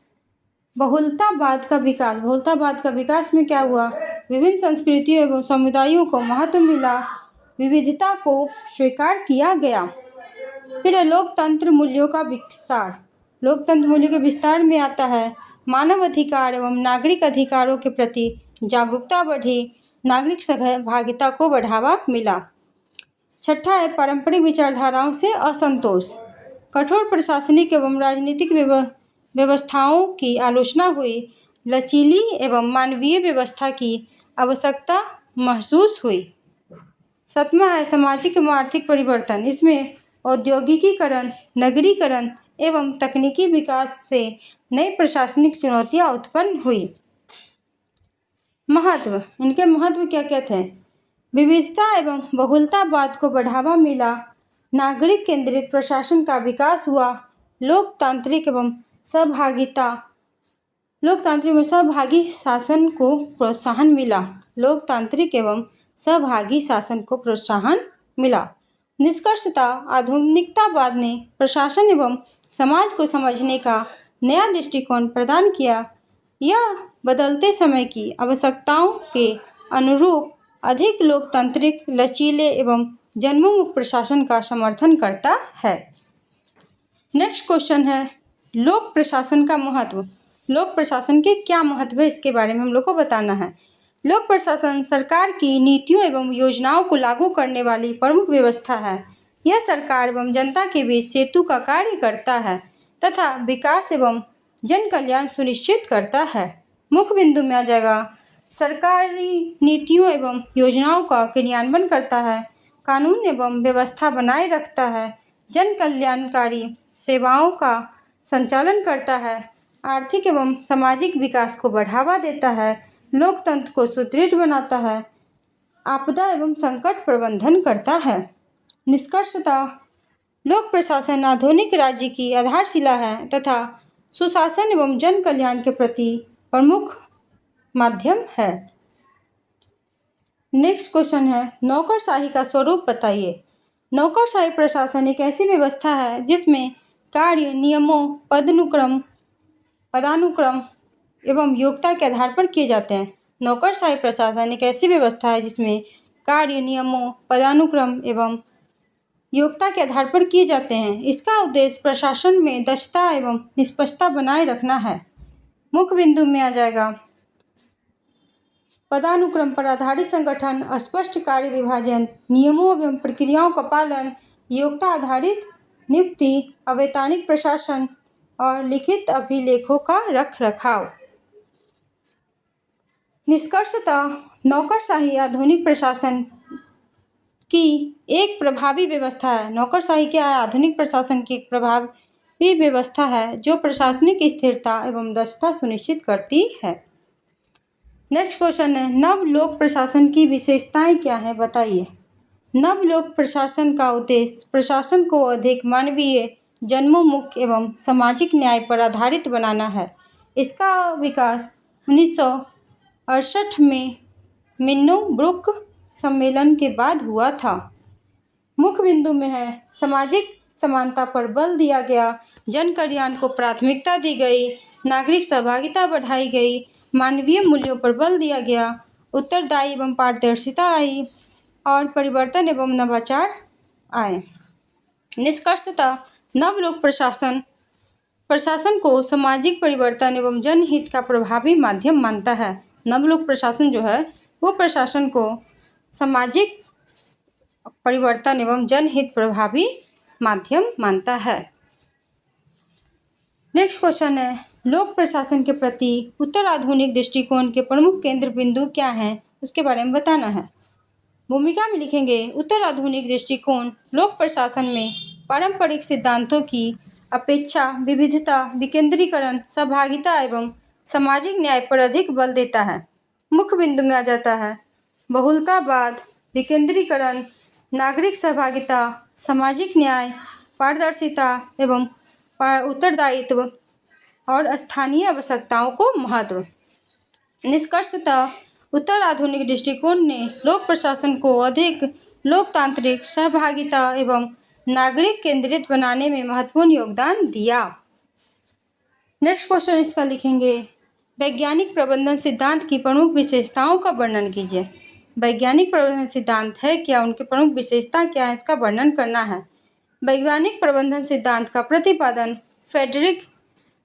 बहुलतावाद का विकास। बहुलतावाद का विकास में क्या हुआ? विभिन्न संस्कृतियों एवं समुदायों को महत्व मिला, विविधता को स्वीकार किया गया। फिर है लोकतंत्र मूल्यों का विस्तार। लोकतंत्र मूल्यों के विस्तार में आता है मानव अधिकार एवं नागरिक अधिकारों के प्रति जागरूकता बढ़ी, नागरिक सहभागिता को बढ़ावा मिला। छठा है पारंपरिक विचारधाराओं से असंतोष। कठोर प्रशासनिक एवं राजनीतिक व्यवस्थाओं की आलोचना हुई, लचीली एवं मानवीय व्यवस्था की आवश्यकता महसूस हुई। सातवां है सामाजिक एवं आर्थिक परिवर्तन। इसमें औद्योगिकीकरण, नगरीकरण, एवं तकनीकी विकास से नई प्रशासनिक चुनौतियां उत्पन्न हुई। महत्व, इनके महत्व क्या क्या थे? विविधता एवं बहुलतावाद को बढ़ावा मिला, नागरिक केंद्रित प्रशासन का विकास हुआ, लोकतांत्रिक एवं सहभागी शासन को प्रोत्साहन मिला। लोकतांत्रिक एवं सहभागी शासन को प्रोत्साहन मिला। निष्कर्षतः आधुनिकतावाद ने प्रशासन एवं समाज को समझने का नया दृष्टिकोण प्रदान किया। यह बदलते समय की आवश्यकताओं के अनुरूप अधिक लोकतांत्रिक, लचीले एवं जनोन्मुख प्रशासन का समर्थन करता है। नेक्स्ट क्वेश्चन है, लोक प्रशासन का महत्व। लोक प्रशासन के क्या महत्व है, इसके बारे में हम लोग को बताना है। लोक प्रशासन सरकार की नीतियों एवं योजनाओं को लागू करने वाली प्रमुख व्यवस्था है। यह सरकार एवं जनता के बीच सेतु का कार्य करता है तथा विकास एवं जन कल्याण सुनिश्चित करता है। मुख्य बिंदु में आ जाएगा, सरकारी नीतियों एवं योजनाओं का क्रियान्वयन करता है, कानून एवं व्यवस्था बनाए रखता है, जन कल्याणकारी सेवाओं का संचालन करता है, आर्थिक एवं सामाजिक विकास को बढ़ावा देता है, लोकतंत्र को सुदृढ़ बनाता है, आपदा एवं संकट प्रबंधन करता है। निष्कर्षतः लोक प्रशासन आधुनिक राज्य की आधारशिला है तथा सुशासन एवं जन कल्याण के प्रति प्रमुख माध्यम है। नेक्स्ट क्वेश्चन है, नौकरशाही का स्वरूप बताइए। नौकरशाही प्रशासन एक ऐसी व्यवस्था है जिसमें कार्य नियमों, पदानुक्रम एवं योग्यता के आधार पर किए जाते हैं। नौकरशाही प्रशासन एक ऐसी व्यवस्था है जिसमें कार्य नियमों, पदानुक्रम एवं योग्यता के आधार पर किए जाते हैं। इसका उद्देश्य प्रशासन में दक्षता एवं निष्पक्षता बनाए रखना है। मुख्य बिंदु में आ जाएगा, पदानुक्रम पर आधारित संगठन, स्पष्ट कार्य विभाजन, नियमों एवं प्रक्रियाओं का पालन, योग्यता आधारित नियुक्ति, अवैतनिक प्रशासन और लिखित अभिलेखों का रखरखाव। निष्कर्षतः नौकरशाही आधुनिक प्रशासन की एक प्रभावी व्यवस्था है। नौकरशाही क्या है? आधुनिक प्रशासन की एक प्रभावी व्यवस्था है जो प्रशासनिक स्थिरता एवं दक्षता सुनिश्चित करती है। नेक्स्ट क्वेश्चन है, नव लोक प्रशासन की विशेषताएं क्या है, बताइए। नव लोक प्रशासन का उद्देश्य प्रशासन को अधिक मानवीय, जनोन्मुख एवं सामाजिक न्याय पर आधारित बनाना है। इसका विकास 1968 में मिन्नो-ब्रुक सम्मेलन के बाद हुआ था। मुख्य बिंदु में है, सामाजिक समानता पर बल दिया गया, जन कल्याण को प्राथमिकता दी गई, नागरिक सहभागिता बढ़ाई गई, मानवीय मूल्यों पर बल दिया गया, उत्तरदायी एवं पारदर्शिता आई और परिवर्तन एवं नवाचार आए। निष्कर्षतः नवलोक प्रशासन को सामाजिक परिवर्तन एवं जनहित का प्रभावी माध्यम मानता है। नवलोक प्रशासन जो है वो प्रशासन को सामाजिक परिवर्तन एवं जनहित प्रभावी माध्यम मानता है। नेक्स्ट क्वेश्चन है, लोक प्रशासन के प्रति उत्तर आधुनिक दृष्टिकोण के प्रमुख केंद्र बिंदु क्या हैं, उसके बारे में बताना है। भूमिका में लिखेंगे, उत्तर आधुनिक दृष्टिकोण लोक प्रशासन में पारंपरिक सिद्धांतों की अपेक्षा विविधता, विकेंद्रीकरण, सहभागिता एवं सामाजिक न्याय पर अधिक बल देता है। मुख्य बिंदु में आ जाता है बहुलतावाद, विकेंद्रीकरण, नागरिक सहभागिता, सामाजिक न्याय, पारदर्शिता एवं उत्तरदायित्व और स्थानीय आवश्यकताओं को महत्व। निष्कर्षतः उत्तर आधुनिक दृष्टिकोण ने लोक प्रशासन को अधिक लोकतांत्रिक, सहभागिता एवं नागरिक केंद्रित बनाने में महत्वपूर्ण योगदान दिया। नेक्स्ट क्वेश्चन इसका लिखेंगे, वैज्ञानिक प्रबंधन सिद्धांत की प्रमुख विशेषताओं का वर्णन कीजिए। वैज्ञानिक प्रबंधन सिद्धांत है क्या, उनकी प्रमुख विशेषता क्या है, इसका वर्णन करना है। वैज्ञानिक प्रबंधन सिद्धांत का प्रतिपादन फ्रेडरिक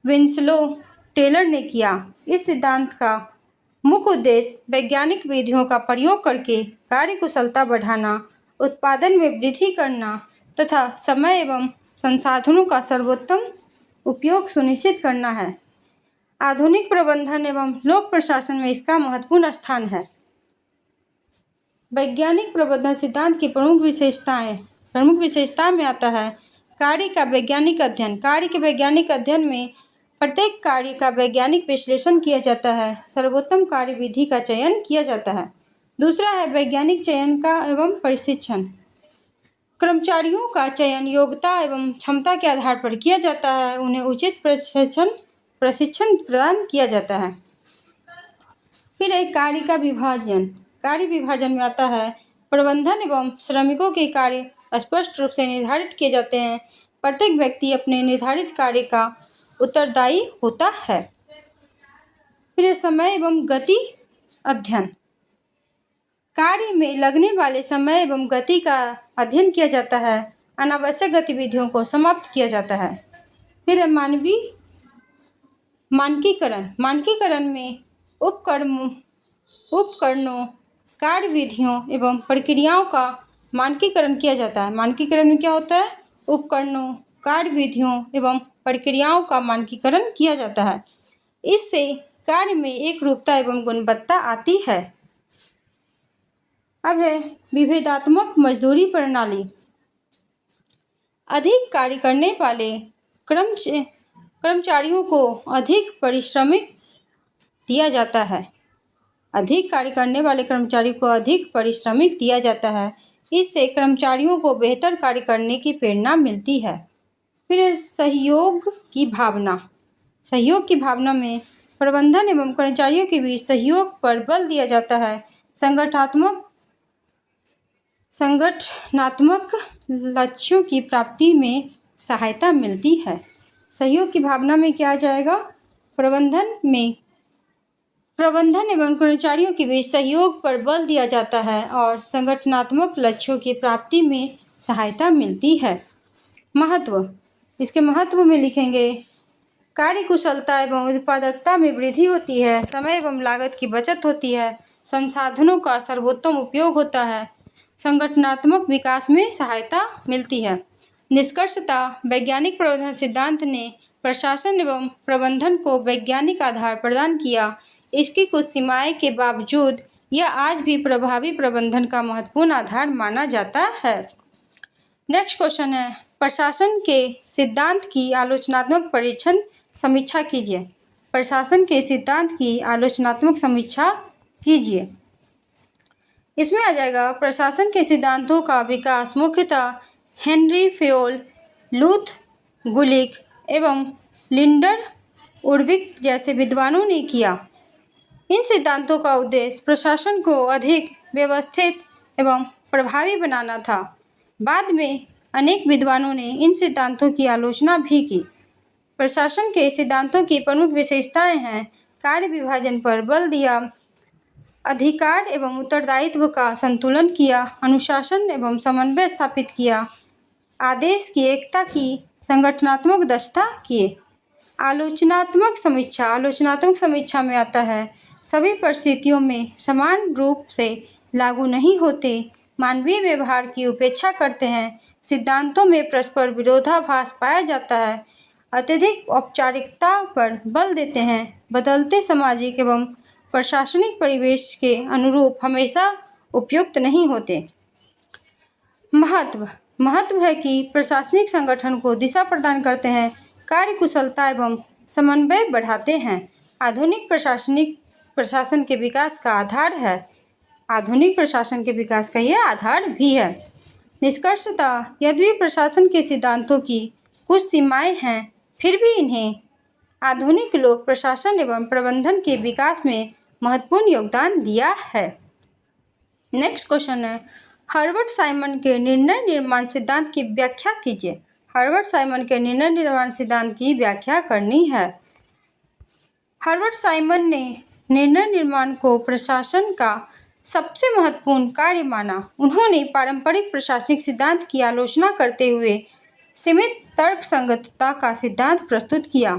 विंसलो टेलर ने किया। इस सिद्धांत का मुख्य उद्देश्य वैज्ञानिक विधियों का प्रयोग करके कार्यकुशलता बढ़ाना, उत्पादन में वृद्धि करना तथा समय एवं संसाधनों का सर्वोत्तम उपयोग सुनिश्चित करना है। आधुनिक प्रबंधन एवं लोक प्रशासन में इसका महत्वपूर्ण स्थान है। वैज्ञानिक प्रबंधन सिद्धांत की प्रमुख विशेषता में आता है कार्य का वैज्ञानिक अध्ययन। कार्य के वैज्ञानिक अध्ययन में प्रत्येक कार्य का वैज्ञानिक विश्लेषण किया जाता है, सर्वोत्तम कार्य विधि का चयन किया जाता है। दूसरा है वैज्ञानिक चयन का एवं प्रशिक्षण। कर्मचारियों का चयन योग्यता एवं क्षमता के आधार पर किया जाता है, उन्हें उचित प्रशिक्षण प्रदान किया जाता है। फिर एक कार्य का विभाजन। कार्य विभाजन में आता है प्रबंधन एवं श्रमिकों के कार्य स्पष्ट रूप से निर्धारित किए जाते हैं। प्रत्येक व्यक्ति अपने निर्धारित कार्य का उत्तरदायी होता है। फिर समय एवं गति अध्ययन। कार्य में लगने वाले समय एवं गति का अध्ययन किया जाता है, अनावश्यक गतिविधियों को समाप्त किया जाता है। फिर मानवीय मानकीकरण। मानकीकरण में उपकरणों, कार्यविधियों एवं प्रक्रियाओं का मानकीकरण किया जाता है। मानकीकरण में क्या होता है? उपकरणों, कार्यविधियों एवं प्रक्रियाओं का मानकीकरण किया जाता है। इससे कार्य में एकरूपता एवं गुणवत्ता आती है। अब है विभेदात्मक मजदूरी प्रणाली। अधिक कार्य करने वाले कर्मचारियों को अधिक पारिश्रमिक दिया जाता है। अधिक कार्य करने वाले कर्मचारी को अधिक पारिश्रमिक दिया जाता है। इससे कर्मचारियों को बेहतर कार्य करने की प्रेरणा मिलती है। फिर सहयोग की भावना। सहयोग की भावना में प्रबंधन एवं कर्मचारियों के बीच सहयोग पर बल दिया जाता है। संगठनात्मक लक्ष्यों की प्राप्ति में सहायता मिलती है। सहयोग की भावना में क्या आ जाएगा? प्रबंधन एवं कर्मचारियों के बीच सहयोग पर बल दिया जाता है और संगठनात्मक लक्ष्यों की प्राप्ति में सहायता मिलती है। महत्व। इसके महत्व में लिखेंगे कार्य कुशलता एवं उत्पादकता में वृद्धि होती है, समय एवं लागत की बचत होती है, संसाधनों का सर्वोत्तम उपयोग होता है, संगठनात्मक विकास में सहायता मिलती है। निष्कर्षतः वैज्ञानिक प्रबंधन सिद्धांत ने प्रशासन एवं प्रबंधन को वैज्ञानिक आधार प्रदान किया। इसकी कुछ सीमाएं के बावजूद यह आज भी प्रभावी प्रबंधन का महत्वपूर्ण आधार माना जाता है। नेक्स्ट क्वेश्चन है प्रशासन के सिद्धांत की आलोचनात्मक परीक्षण समीक्षा कीजिए। प्रशासन के सिद्धांत की आलोचनात्मक समीक्षा कीजिए। इसमें आ जाएगा प्रशासन के सिद्धांतों का विकास मुख्यतः हेनरी फेयोल, लूथ गुलिक एवं लिंडर उर्विक जैसे विद्वानों ने किया। इन सिद्धांतों का उद्देश्य प्रशासन को अधिक व्यवस्थित एवं प्रभावी बनाना था। बाद में अनेक विद्वानों ने इन सिद्धांतों की आलोचना भी की। प्रशासन के सिद्धांतों की प्रमुख विशेषताएं हैं कार्य विभाजन पर बल दिया, अधिकार एवं उत्तरदायित्व का संतुलन किया, अनुशासन एवं समन्वय स्थापित किया, आदेश की एकता की, संगठनात्मक दक्षता किए। आलोचनात्मक समीक्षा। आलोचनात्मक समीक्षा में आता है सभी परिस्थितियों में समान रूप से लागू नहीं होते, मानवीय व्यवहार की उपेक्षा करते हैं, सिद्धांतों में परस्पर विरोधाभास पाया जाता है, अत्यधिक औपचारिकता पर बल देते हैं, बदलते सामाजिक एवं प्रशासनिक परिवेश के अनुरूप हमेशा उपयुक्त नहीं होते। महत्व है कि प्रशासनिक संगठन को दिशा प्रदान करते हैं, कार्य कुशलता एवं समन्वय बढ़ाते हैं, आधुनिक प्रशासन के विकास का आधार है। आधुनिक प्रशासन के विकास का यह आधार भी है। निष्कर्षतः यद्यपि प्रशासन के सिद्धांतों की कुछ सीमाएं हैं, फिर भी इन्हें आधुनिक लोक प्रशासन एवं प्रबंधन के विकास में महत्वपूर्ण योगदान दिया है। नेक्स्ट क्वेश्चन है हर्बर्ट साइमन के निर्णय निर्माण सिद्धांत की व्याख्या कीजिए। हर्बर्ट साइमन के निर्णय निर्माण सिद्धांत की व्याख्या करनी है। हर्बर्ट साइमन ने निर्णय निर्माण को प्रशासन का सबसे महत्वपूर्ण कार्य माना। उन्होंने पारंपरिक प्रशासनिक सिद्धांत की आलोचना करते हुए सीमित तर्कसंगतता का सिद्धांत प्रस्तुत किया।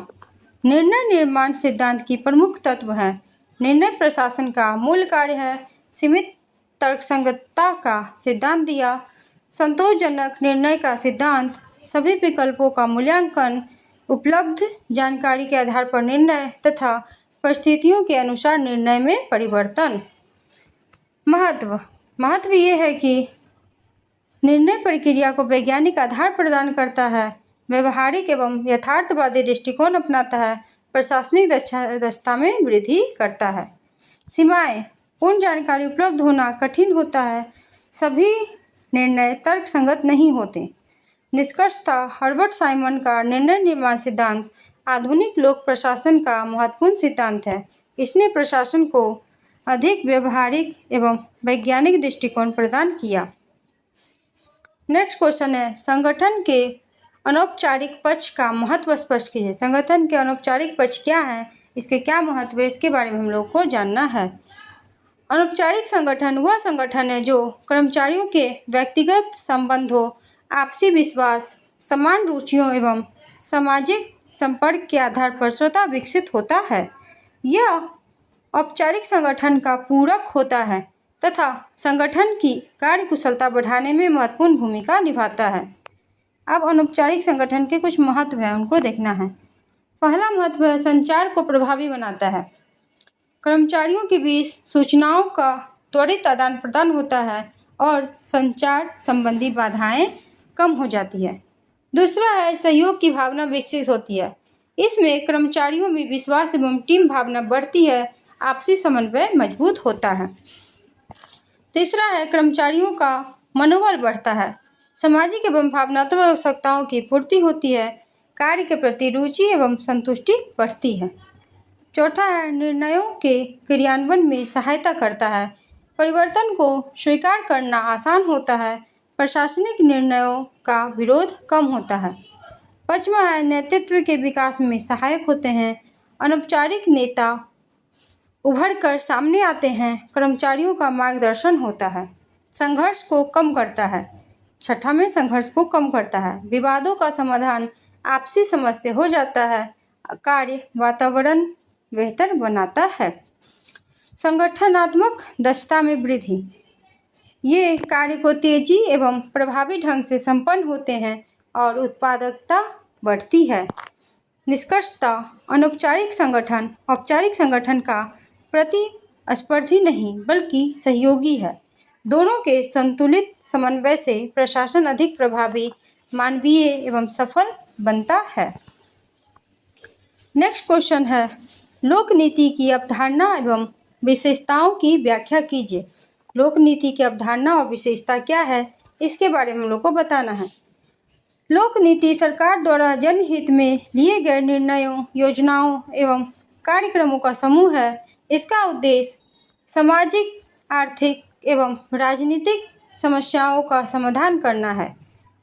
निर्णय निर्माण सिद्धांत की प्रमुख तत्व हैं निर्णय प्रशासन का मूल कार्य है, सीमित तर्कसंगतता का सिद्धांत दिया, संतोषजनक निर्णय का सिद्धांत, सभी विकल्पों का मूल्यांकन, उपलब्ध जानकारी के आधार पर निर्णय तथा परिस्थितियों के अनुसार निर्णय में परिवर्तन। महत्व ये है कि निर्णय प्रक्रिया को वैज्ञानिक आधार प्रदान करता है, व्यवहारिक एवं यथार्थवादी दृष्टिकोण अपनाता है, प्रशासनिक दक्षता में वृद्धि करता है। सीमाएं: पूर्ण जानकारी उपलब्ध होना कठिन होता है, सभी निर्णय तर्कसंगत नहीं होते। निष्कर्षतः हर्बर्ट साइमन का निर्णय निर्माण सिद्धांत आधुनिक लोक प्रशासन का महत्वपूर्ण सिद्धांत है। इसने प्रशासन को अधिक व्यवहारिक एवं वैज्ञानिक दृष्टिकोण प्रदान किया। नेक्स्ट क्वेश्चन है, संगठन के अनौपचारिक पक्ष का महत्व स्पष्ट कीजिए। संगठन के अनौपचारिक पक्ष क्या है, इसके क्या महत्व है, इसके बारे में हम लोग को जानना है। अनौपचारिक संगठन वह संगठन है जो कर्मचारियों के व्यक्तिगत संबंधों, आपसी विश्वास, समान रुचियों एवं सामाजिक संपर्क के आधार पर स्वतः विकसित होता है। यह औपचारिक संगठन का पूरक होता है तथा संगठन की कार्यकुशलता बढ़ाने में महत्वपूर्ण भूमिका निभाता है। अब अनौपचारिक संगठन के कुछ महत्व हैं, उनको देखना है। पहला महत्व है, संचार को प्रभावी बनाता है। कर्मचारियों के बीच सूचनाओं का त्वरित आदान प्रदान होता है और संचार संबंधी बाधाएं कम हो जाती है। दूसरा है, सहयोग की भावना विकसित होती है। इसमें कर्मचारियों में विश्वास एवं टीम भावना बढ़ती है, आपसी समन्वय मजबूत होता है। तीसरा है, कर्मचारियों का मनोबल बढ़ता है, सामाजिक एवं भावनात्मक आवश्यकताओं की पूर्ति होती है, कार्य के प्रति रुचि एवं संतुष्टि बढ़ती है। चौथा है, निर्णयों के क्रियान्वयन में सहायता करता है, परिवर्तन को स्वीकार करना आसान होता है, प्रशासनिक निर्णयों का विरोध कम होता है। पांचवा है, नेतृत्व के विकास में सहायक होते हैं, अनौपचारिक नेता उभर कर सामने आते हैं, कर्मचारियों का मार्गदर्शन होता है, संघर्ष को कम करता है। छठा में संघर्ष को कम करता है, विवादों का समाधान आपसी समझ से हो जाता है, कार्य वातावरण बेहतर बनाता है। संगठनात्मक दक्षता में वृद्धि, ये कार्य को तेजी एवं प्रभावी ढंग से संपन्न होते हैं और उत्पादकता बढ़ती है। निष्कर्षतः अनौपचारिक संगठन औपचारिक संगठन का प्रतिस्पर्धी नहीं बल्कि सहयोगी है। दोनों के संतुलित समन्वय से प्रशासन अधिक प्रभावी, मानवीय एवं सफल बनता है। नेक्स्ट क्वेश्चन है, लोक नीति की अवधारणा एवं विशेषताओं की व्याख्या कीजिए। लोक नीति की अवधारणा और विशेषता क्या है, इसके बारे में हम लोग को बताना है। लोक नीति सरकार द्वारा जनहित में लिए गए निर्णयों, योजनाओं एवं कार्यक्रमों का समूह है। इसका उद्देश्य सामाजिक, आर्थिक एवं राजनीतिक समस्याओं का समाधान करना है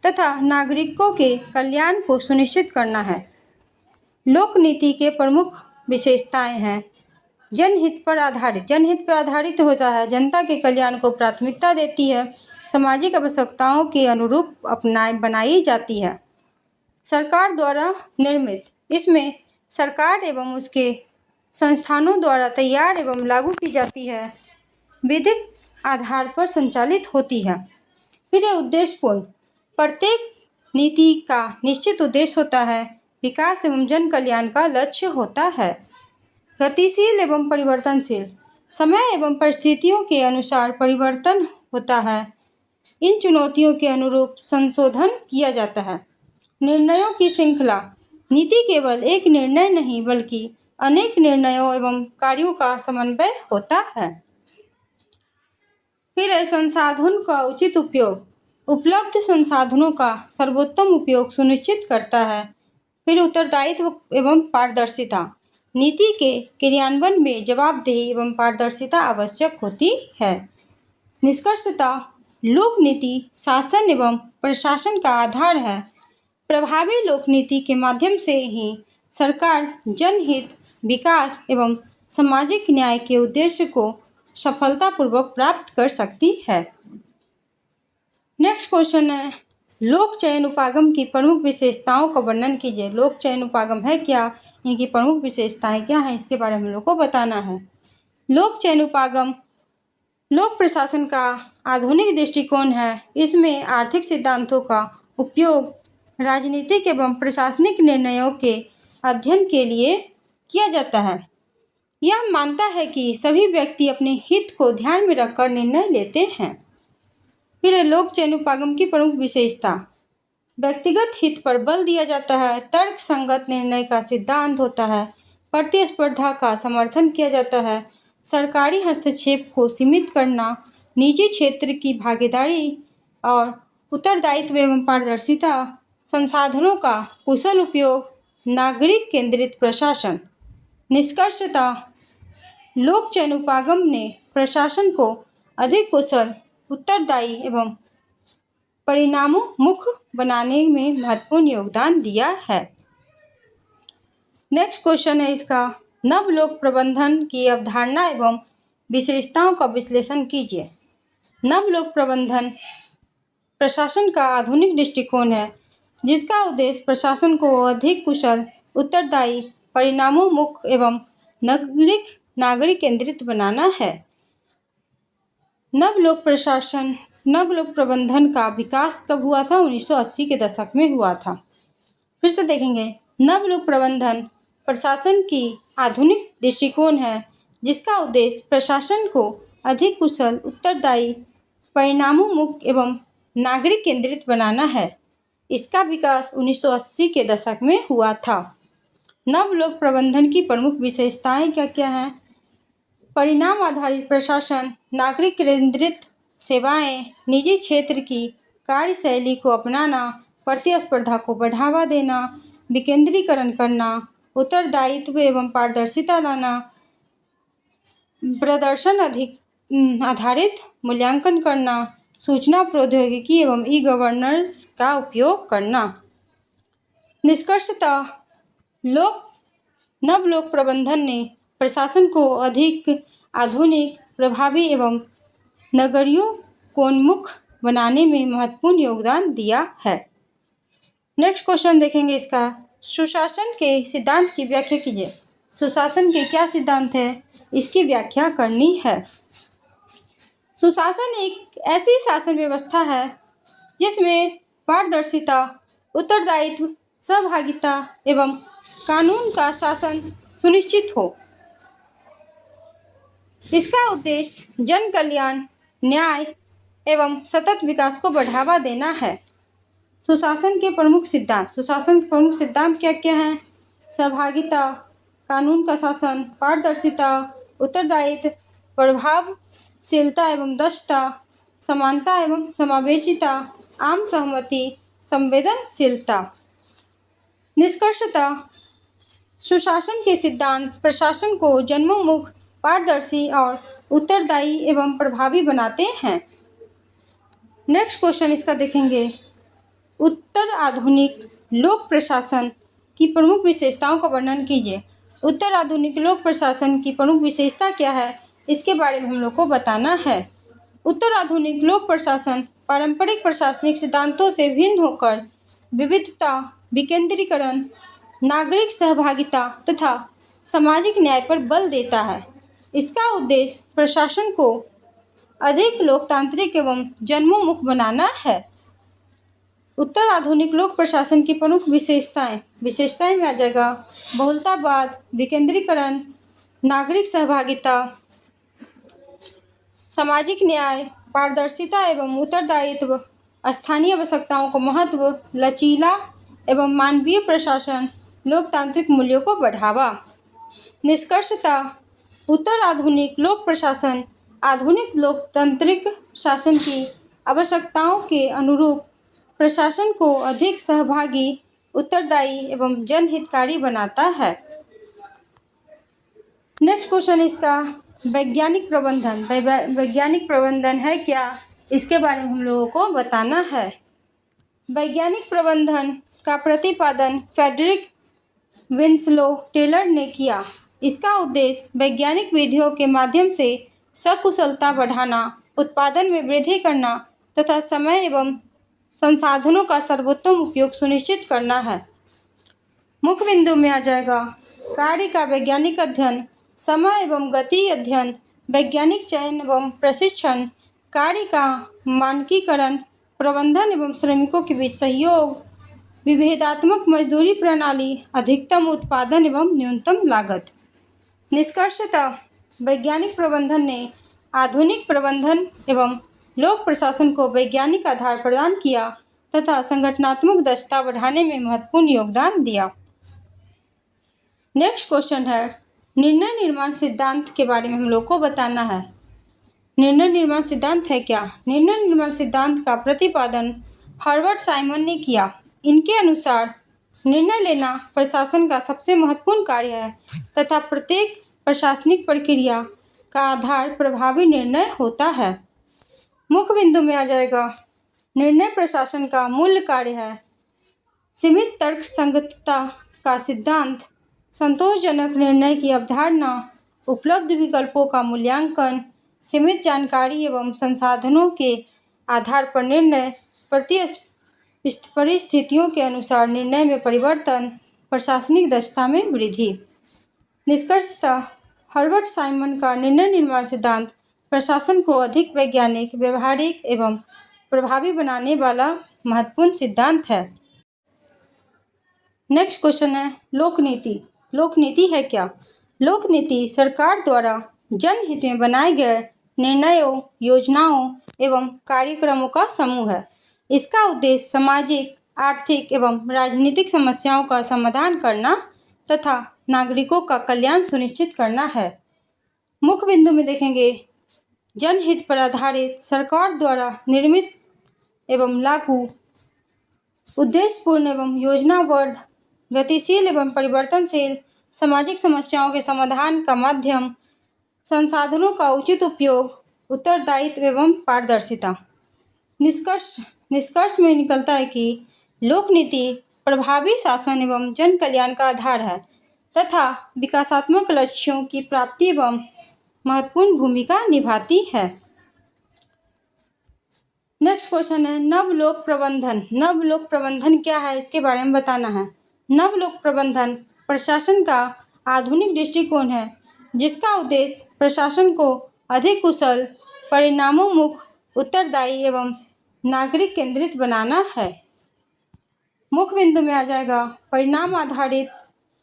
तथा नागरिकों के कल्याण को सुनिश्चित करना है। लोक नीति के प्रमुख विशेषताएं हैं, जनहित पर आधारित होता है, जनता के कल्याण को प्राथमिकता देती है, सामाजिक आवश्यकताओं के अनुरूप बनाई जाती है, सरकार द्वारा निर्मित, इसमें सरकार एवं उसके संस्थानों द्वारा तैयार एवं लागू की जाती है, विधिक आधार पर संचालित होती है। फिर यह उद्देश्यपूर्ण, प्रत्येक नीति का निश्चित उद्देश्य होता है, विकास एवं जन कल्याण का लक्ष्य होता है। गतिशील एवं परिवर्तनशील, समय एवं परिस्थितियों के अनुसार परिवर्तन होता है, इन चुनौतियों के अनुरूप संशोधन किया जाता है। निर्णयों की श्रृंखला, नीति केवल एक निर्णय नहीं बल्कि अनेक निर्णयों एवं कार्यों का समन्वय होता है। फिर है संसाधन का उचित उपयोग, उपलब्ध संसाधनों का सर्वोत्तम उपयोग सुनिश्चित करता है। फिर उत्तरदायित्व एवं पारदर्शिता, नीति के क्रियान्वयन में जवाबदेही एवं पारदर्शिता आवश्यक होती है। निष्कर्षतः लोक नीति शासन एवं प्रशासन का आधार है। प्रभावी लोक नीति के माध्यम से ही सरकार जनहित, विकास एवं सामाजिक न्याय के उद्देश्य को सफलतापूर्वक प्राप्त कर सकती है। नेक्स्ट क्वेश्चन है, लोक चयन उपागम की प्रमुख विशेषताओं का वर्णन कीजिए। लोक चयन उपागम है क्या, इनकी प्रमुख विशेषताएं क्या हैं, इसके बारे में हम लोग को बताना है। लोक चयन उपागम लोक प्रशासन का आधुनिक दृष्टिकोण है। इसमें आर्थिक सिद्धांतों का उपयोग राजनीतिक एवं प्रशासनिक निर्णयों के अध्ययन के लिए किया जाता है। यह मानता है कि सभी व्यक्ति अपने हित को ध्यान में रखकर निर्णय लेते हैं। फिर है लोक चयनोपागम की प्रमुख विशेषता। व्यक्तिगत हित पर बल दिया जाता है, तर्क संगत निर्णय का सिद्धांत होता है, प्रतिस्पर्धा का समर्थन किया जाता है, सरकारी हस्तक्षेप को सीमित करना, निजी क्षेत्र की भागीदारी और उत्तरदायित्व एवं पारदर्शिता, संसाधनों का कुशल उपयोग, नागरिक केंद्रित प्रशासन। निष्कर्षतः लोक चयनोपागम ने प्रशासन को अधिक कुशल, उत्तरदायी एवं परिणामोन्मुख बनाने में महत्वपूर्ण योगदान दिया है। नेक्स्ट क्वेश्चन है इसका, नवलोक प्रबंधन की अवधारणा एवं विशेषताओं का विश्लेषण कीजिए। नवलोक प्रबंधन प्रशासन का आधुनिक दृष्टिकोण है जिसका उद्देश्य प्रशासन को अधिक कुशल, उत्तरदायी, परिणामोन्मुख एवं नागरिक केंद्रित बनाना है। नवलोक प्रबंधन का विकास कब हुआ था? 1980 के दशक में हुआ था। फिर से देखेंगे, नवलोक प्रबंधन प्रशासन की आधुनिक दृष्टिकोण है जिसका उद्देश्य प्रशासन को अधिक कुशल, उत्तरदायी, परिणामोन्मुख एवं नागरिक केंद्रित बनाना है। इसका विकास 1980 के दशक में हुआ था। नवलोक प्रबंधन की प्रमुख विशेषताएं क्या क्या हैं? परिणाम आधारित प्रशासन, नागरिक केंद्रित सेवाएं, निजी क्षेत्र की कार्यशैली को अपनाना, प्रतिस्पर्धा को बढ़ावा देना, विकेंद्रीकरण करना, उत्तरदायित्व एवं पारदर्शिता लाना, प्रदर्शन आधारित मूल्यांकन करना, सूचना प्रौद्योगिकी एवं ई-गवर्नेंस का उपयोग करना। निष्कर्षतः नवलोक प्रबंधन ने प्रशासन को अधिक आधुनिक, प्रभावी एवं नागरिकोन्मुख बनाने में महत्वपूर्ण योगदान दिया है। नेक्स्ट क्वेश्चन देखेंगे इसका, सुशासन के सिद्धांत की व्याख्या कीजिए। सुशासन के क्या सिद्धांत है, इसकी व्याख्या करनी है। सुशासन एक ऐसी शासन व्यवस्था है जिसमें पारदर्शिता, उत्तरदायित्व, सहभागिता एवं कानून का शासन सुनिश्चित हो। इसका उद्देश्य जन कल्याण, न्याय एवं सतत विकास को बढ़ावा देना है। सुशासन के प्रमुख सिद्धांत क्या क्या हैं? सहभागिता, कानून का शासन, पारदर्शिता, उत्तरदायित्व, प्रभावशीलता एवं दक्षता, समानता एवं समावेशिता, आम सहमति, संवेदनशीलता। निष्कर्षतः सुशासन के सिद्धांत प्रशासन को जन्मोन्मुख, पारदर्शी और उत्तरदायी एवं प्रभावी बनाते हैं। नेक्स्ट क्वेश्चन इसका देखेंगे, उत्तर आधुनिक लोक प्रशासन की प्रमुख विशेषताओं का वर्णन कीजिए। उत्तर आधुनिक लोक प्रशासन की प्रमुख विशेषता क्या है, इसके बारे में हम लोग को बताना है। उत्तर आधुनिक लोक प्रशासन पारंपरिक प्रशासनिक सिद्धांतों से भिन्न होकर विविधता, विकेंद्रीकरण, नागरिक सहभागिता तथा सामाजिक न्याय पर बल देता है। इसका उद्देश्य प्रशासन को अधिक लोकतांत्रिक एवं जन्मोन्मुख बनाना है। उत्तर आधुनिक लोक प्रशासन की प्रमुख विशेषताएं में आ जाएगा बहुलतावाद, विकेंद्रीकरण, नागरिक सहभागिता, सामाजिक न्याय, पारदर्शिता एवं उत्तरदायित्व, स्थानीय आवश्यकताओं का महत्व, लचीला एवं मानवीय प्रशासन, लोकतांत्रिक मूल्यों को बढ़ावा। निष्कर्षतः उत्तर आधुनिक लोक प्रशासन आधुनिक लोकतांत्रिक शासन की आवश्यकताओं के अनुरूप प्रशासन को अधिक सहभागी, उत्तरदायी एवं जनहितकारी बनाता है। नेक्स्ट क्वेश्चन इसका, वैज्ञानिक प्रबंधन। वैज्ञानिक प्रबंधन है क्या, इसके बारे में हम लोगों को बताना है। वैज्ञानिक प्रबंधन का प्रतिपादन फ्रेडरिक विंसलो टेलर ने किया। इसका उद्देश्य वैज्ञानिक विधियों के माध्यम से सकुशलता बढ़ाना, उत्पादन में वृद्धि करना तथा समय एवं संसाधनों का सर्वोत्तम उपयोग सुनिश्चित करना है। मुख्य बिंदु में आ जाएगा कार्य का वैज्ञानिक अध्ययन, समय एवं गति अध्ययन, वैज्ञानिक चयन एवं प्रशिक्षण, कार्य का मानकीकरण, प्रबंधन एवं श्रमिकों के बीच सहयोग, विभेदात्मक मजदूरी प्रणाली, अधिकतम उत्पादन एवं न्यूनतम लागत। निष्कर्षतः वैज्ञानिक प्रबंधन ने आधुनिक प्रबंधन एवं लोक प्रशासन को वैज्ञानिक आधार प्रदान किया तथा संगठनात्मक दक्षता बढ़ाने में महत्वपूर्ण योगदान दिया। नेक्स्ट क्वेश्चन है, निर्णय निर्माण सिद्धांत के बारे में हम लोग को बताना है। निर्णय निर्माण सिद्धांत है क्या? निर्णय निर्माण सिद्धांत का प्रतिपादन हर्बर्ट साइमन ने किया। इनके अनुसार निर्णय लेना प्रशासन का सबसे महत्वपूर्ण कार्य है तथा प्रत्येक प्रशासनिक प्रक्रिया का आधार प्रभावी निर्णय होता है। मुख्य बिंदु में आ जाएगा, निर्णय प्रशासन का मूल कार्य है। सीमित तर्क संगतता का सिद्धांत, संतोषजनक निर्णय की अवधारणा, उपलब्ध विकल्पों का मूल्यांकन, सीमित जानकारी एवं संसाधनों के आधार पर निर्णय, परिस्थितियों के अनुसार निर्णय में परिवर्तन, प्रशासनिक दक्षता में वृद्धि। निष्कर्षतः हर्बर्ट साइमन का निर्णय निर्माण सिद्धांत प्रशासन को अधिक वैज्ञानिक, व्यवहारिक एवं प्रभावी बनाने वाला महत्वपूर्ण सिद्धांत है। नेक्स्ट क्वेश्चन है, लोकनीति। लोकनीति है क्या? लोकनीति सरकार द्वारा जनहित में बनाए गए निर्णयों, योजनाओं एवं कार्यक्रमों का समूह है। इसका उद्देश्य सामाजिक, आर्थिक एवं राजनीतिक समस्याओं का समाधान करना तथा नागरिकों का कल्याण सुनिश्चित करना है। मुख्य बिंदु में देखेंगे, जनहित पर आधारित, सरकार द्वारा निर्मित एवं लागू, उद्देश्यपूर्ण एवं योजनाबद्ध, गतिशील एवं परिवर्तनशील, सामाजिक समस्याओं के समाधान का माध्यम, संसाधनों का उचित उपयोग, उत्तरदायित्व एवं पारदर्शिता। निष्कर्ष में निकलता है कि लोकनीति प्रभावी शासन एवं जन कल्याण का आधार है तथा विकासात्मक लक्ष्यों की प्राप्ति एवं महत्वपूर्ण भूमिका निभाती है। नेक्स्ट क्वेश्चन है, नवलोक प्रबंधन। नवलोक प्रबंधन क्या है, इसके बारे में बताना है। नवलोक प्रबंधन प्रशासन का आधुनिक दृष्टिकोण है जिसका उद्देश्य प्रशासन को अधिक कुशल, परिणामोन्मुख, उत्तरदायी एवं नागरिक केंद्रित बनाना है। मुख्य बिंदु में आ जाएगा, परिणाम आधारित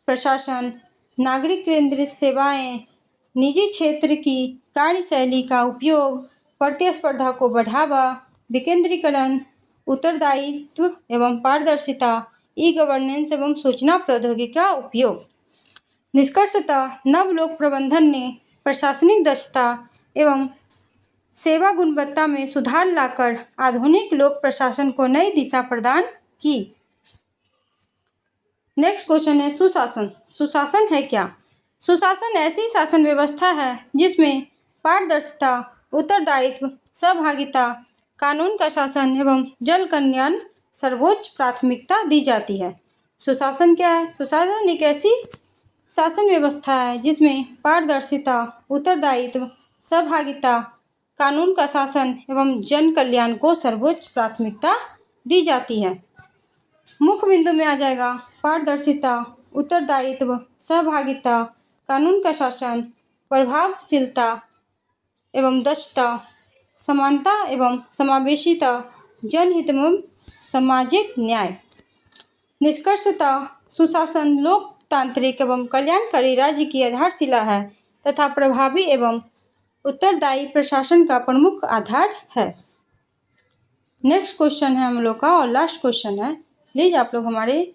प्रशासन, नागरिक केंद्रित सेवाएं, निजी क्षेत्र की कार्यशैली का उपयोग, प्रतिस्पर्धा को बढ़ावा, विकेंद्रीकरण, उत्तरदायित्व एवं पारदर्शिता, ई गवर्नेंस एवं सूचना प्रौद्योगिकी का उपयोग। निष्कर्षतः नवलोक प्रबंधन ने प्रशासनिक दक्षता एवं सेवा गुणवत्ता में सुधार लाकर आधुनिक लोक प्रशासन को नई दिशा प्रदान की। नेक्स्ट क्वेश्चन है, सुशासन। सुशासन है क्या? सुशासन ऐसी शासन व्यवस्था है जिसमें पारदर्शिता, उत्तरदायित्व, सहभागिता, कानून का शासन एवं जन कल्याण सर्वोच्च प्राथमिकता दी जाती है। सुशासन क्या है? सुशासन एक ऐसी शासन व्यवस्था है जिसमें पारदर्शिता, उत्तरदायित्व, सहभागिता, कानून का शासन एवं जन कल्याण को सर्वोच्च प्राथमिकता दी जाती है। मुख्य बिंदु में आ जाएगा, पारदर्शिता, उत्तरदायित्व, सहभागिता, कानून का शासन, प्रभावशीलता एवं दक्षता, समानता एवं समावेशिता, जनहित एवं सामाजिक न्याय। निष्कर्षतः सुशासन लोकतांत्रिक एवं कल्याणकारी राज्य की आधारशिला है तथा प्रभावी एवं उत्तरदायी प्रशासन का प्रमुख आधार है। नेक्स्ट क्वेश्चन है हम लोग का और लास्ट क्वेश्चन है। प्लीज़ आप लोग हमारे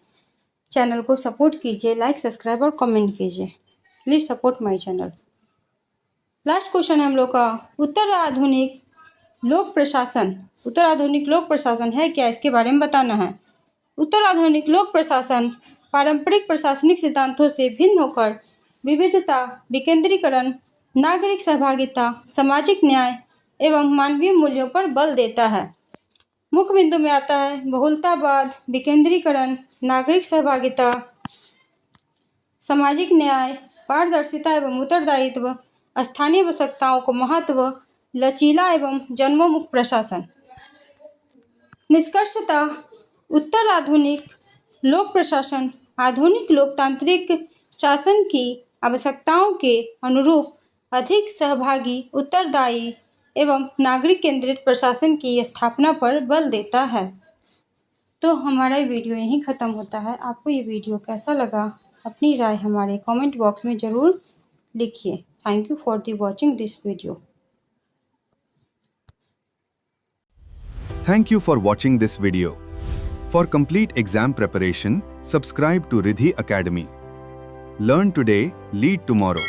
चैनल को सपोर्ट कीजिए, लाइक, सब्सक्राइब और कमेंट कीजिए। Please support my channel. Last question है हम लोग का, उत्तर आधुनिक लोक प्रशासन। उत्तर आधुनिक लोक प्रशासन है क्या, इसके बारे में बताना है। उत्तर आधुनिक लोक प्रशासन पारंपरिक प्रशासनिक सिद्धांतों से भिन्न होकर विविधता, विकेंद्रीकरण, नागरिक सहभागिता, सामाजिक न्याय एवं मानवीय मूल्यों पर बल देता है। मुख्य बिंदु में आता है बहुलतावाद, विकेंद्रीकरण, नागरिक सहभागिता, सामाजिक न्याय, पारदर्शिता एवं उत्तरदायित्व, स्थानीय आवश्यकताओं को महत्व, लचीला एवं जनोन्मुख प्रशासन। निष्कर्षतः उत्तर आधुनिक लोक प्रशासन आधुनिक लोकतांत्रिक शासन की आवश्यकताओं के अनुरूप अधिक सहभागी, उत्तरदायी एवं नागरिक केंद्रित प्रशासन की स्थापना पर बल देता है। तो हमारा वीडियो यहीं ख़त्म होता है। आपको ये वीडियो कैसा लगा, अपनी राय हमारे कमेंट बॉक्स में ज़रूर लिखिए। Thank you for the watching this video. Thank you for watching this video. For complete exam preparation, subscribe to Riddhi Academy. Learn today, lead tomorrow.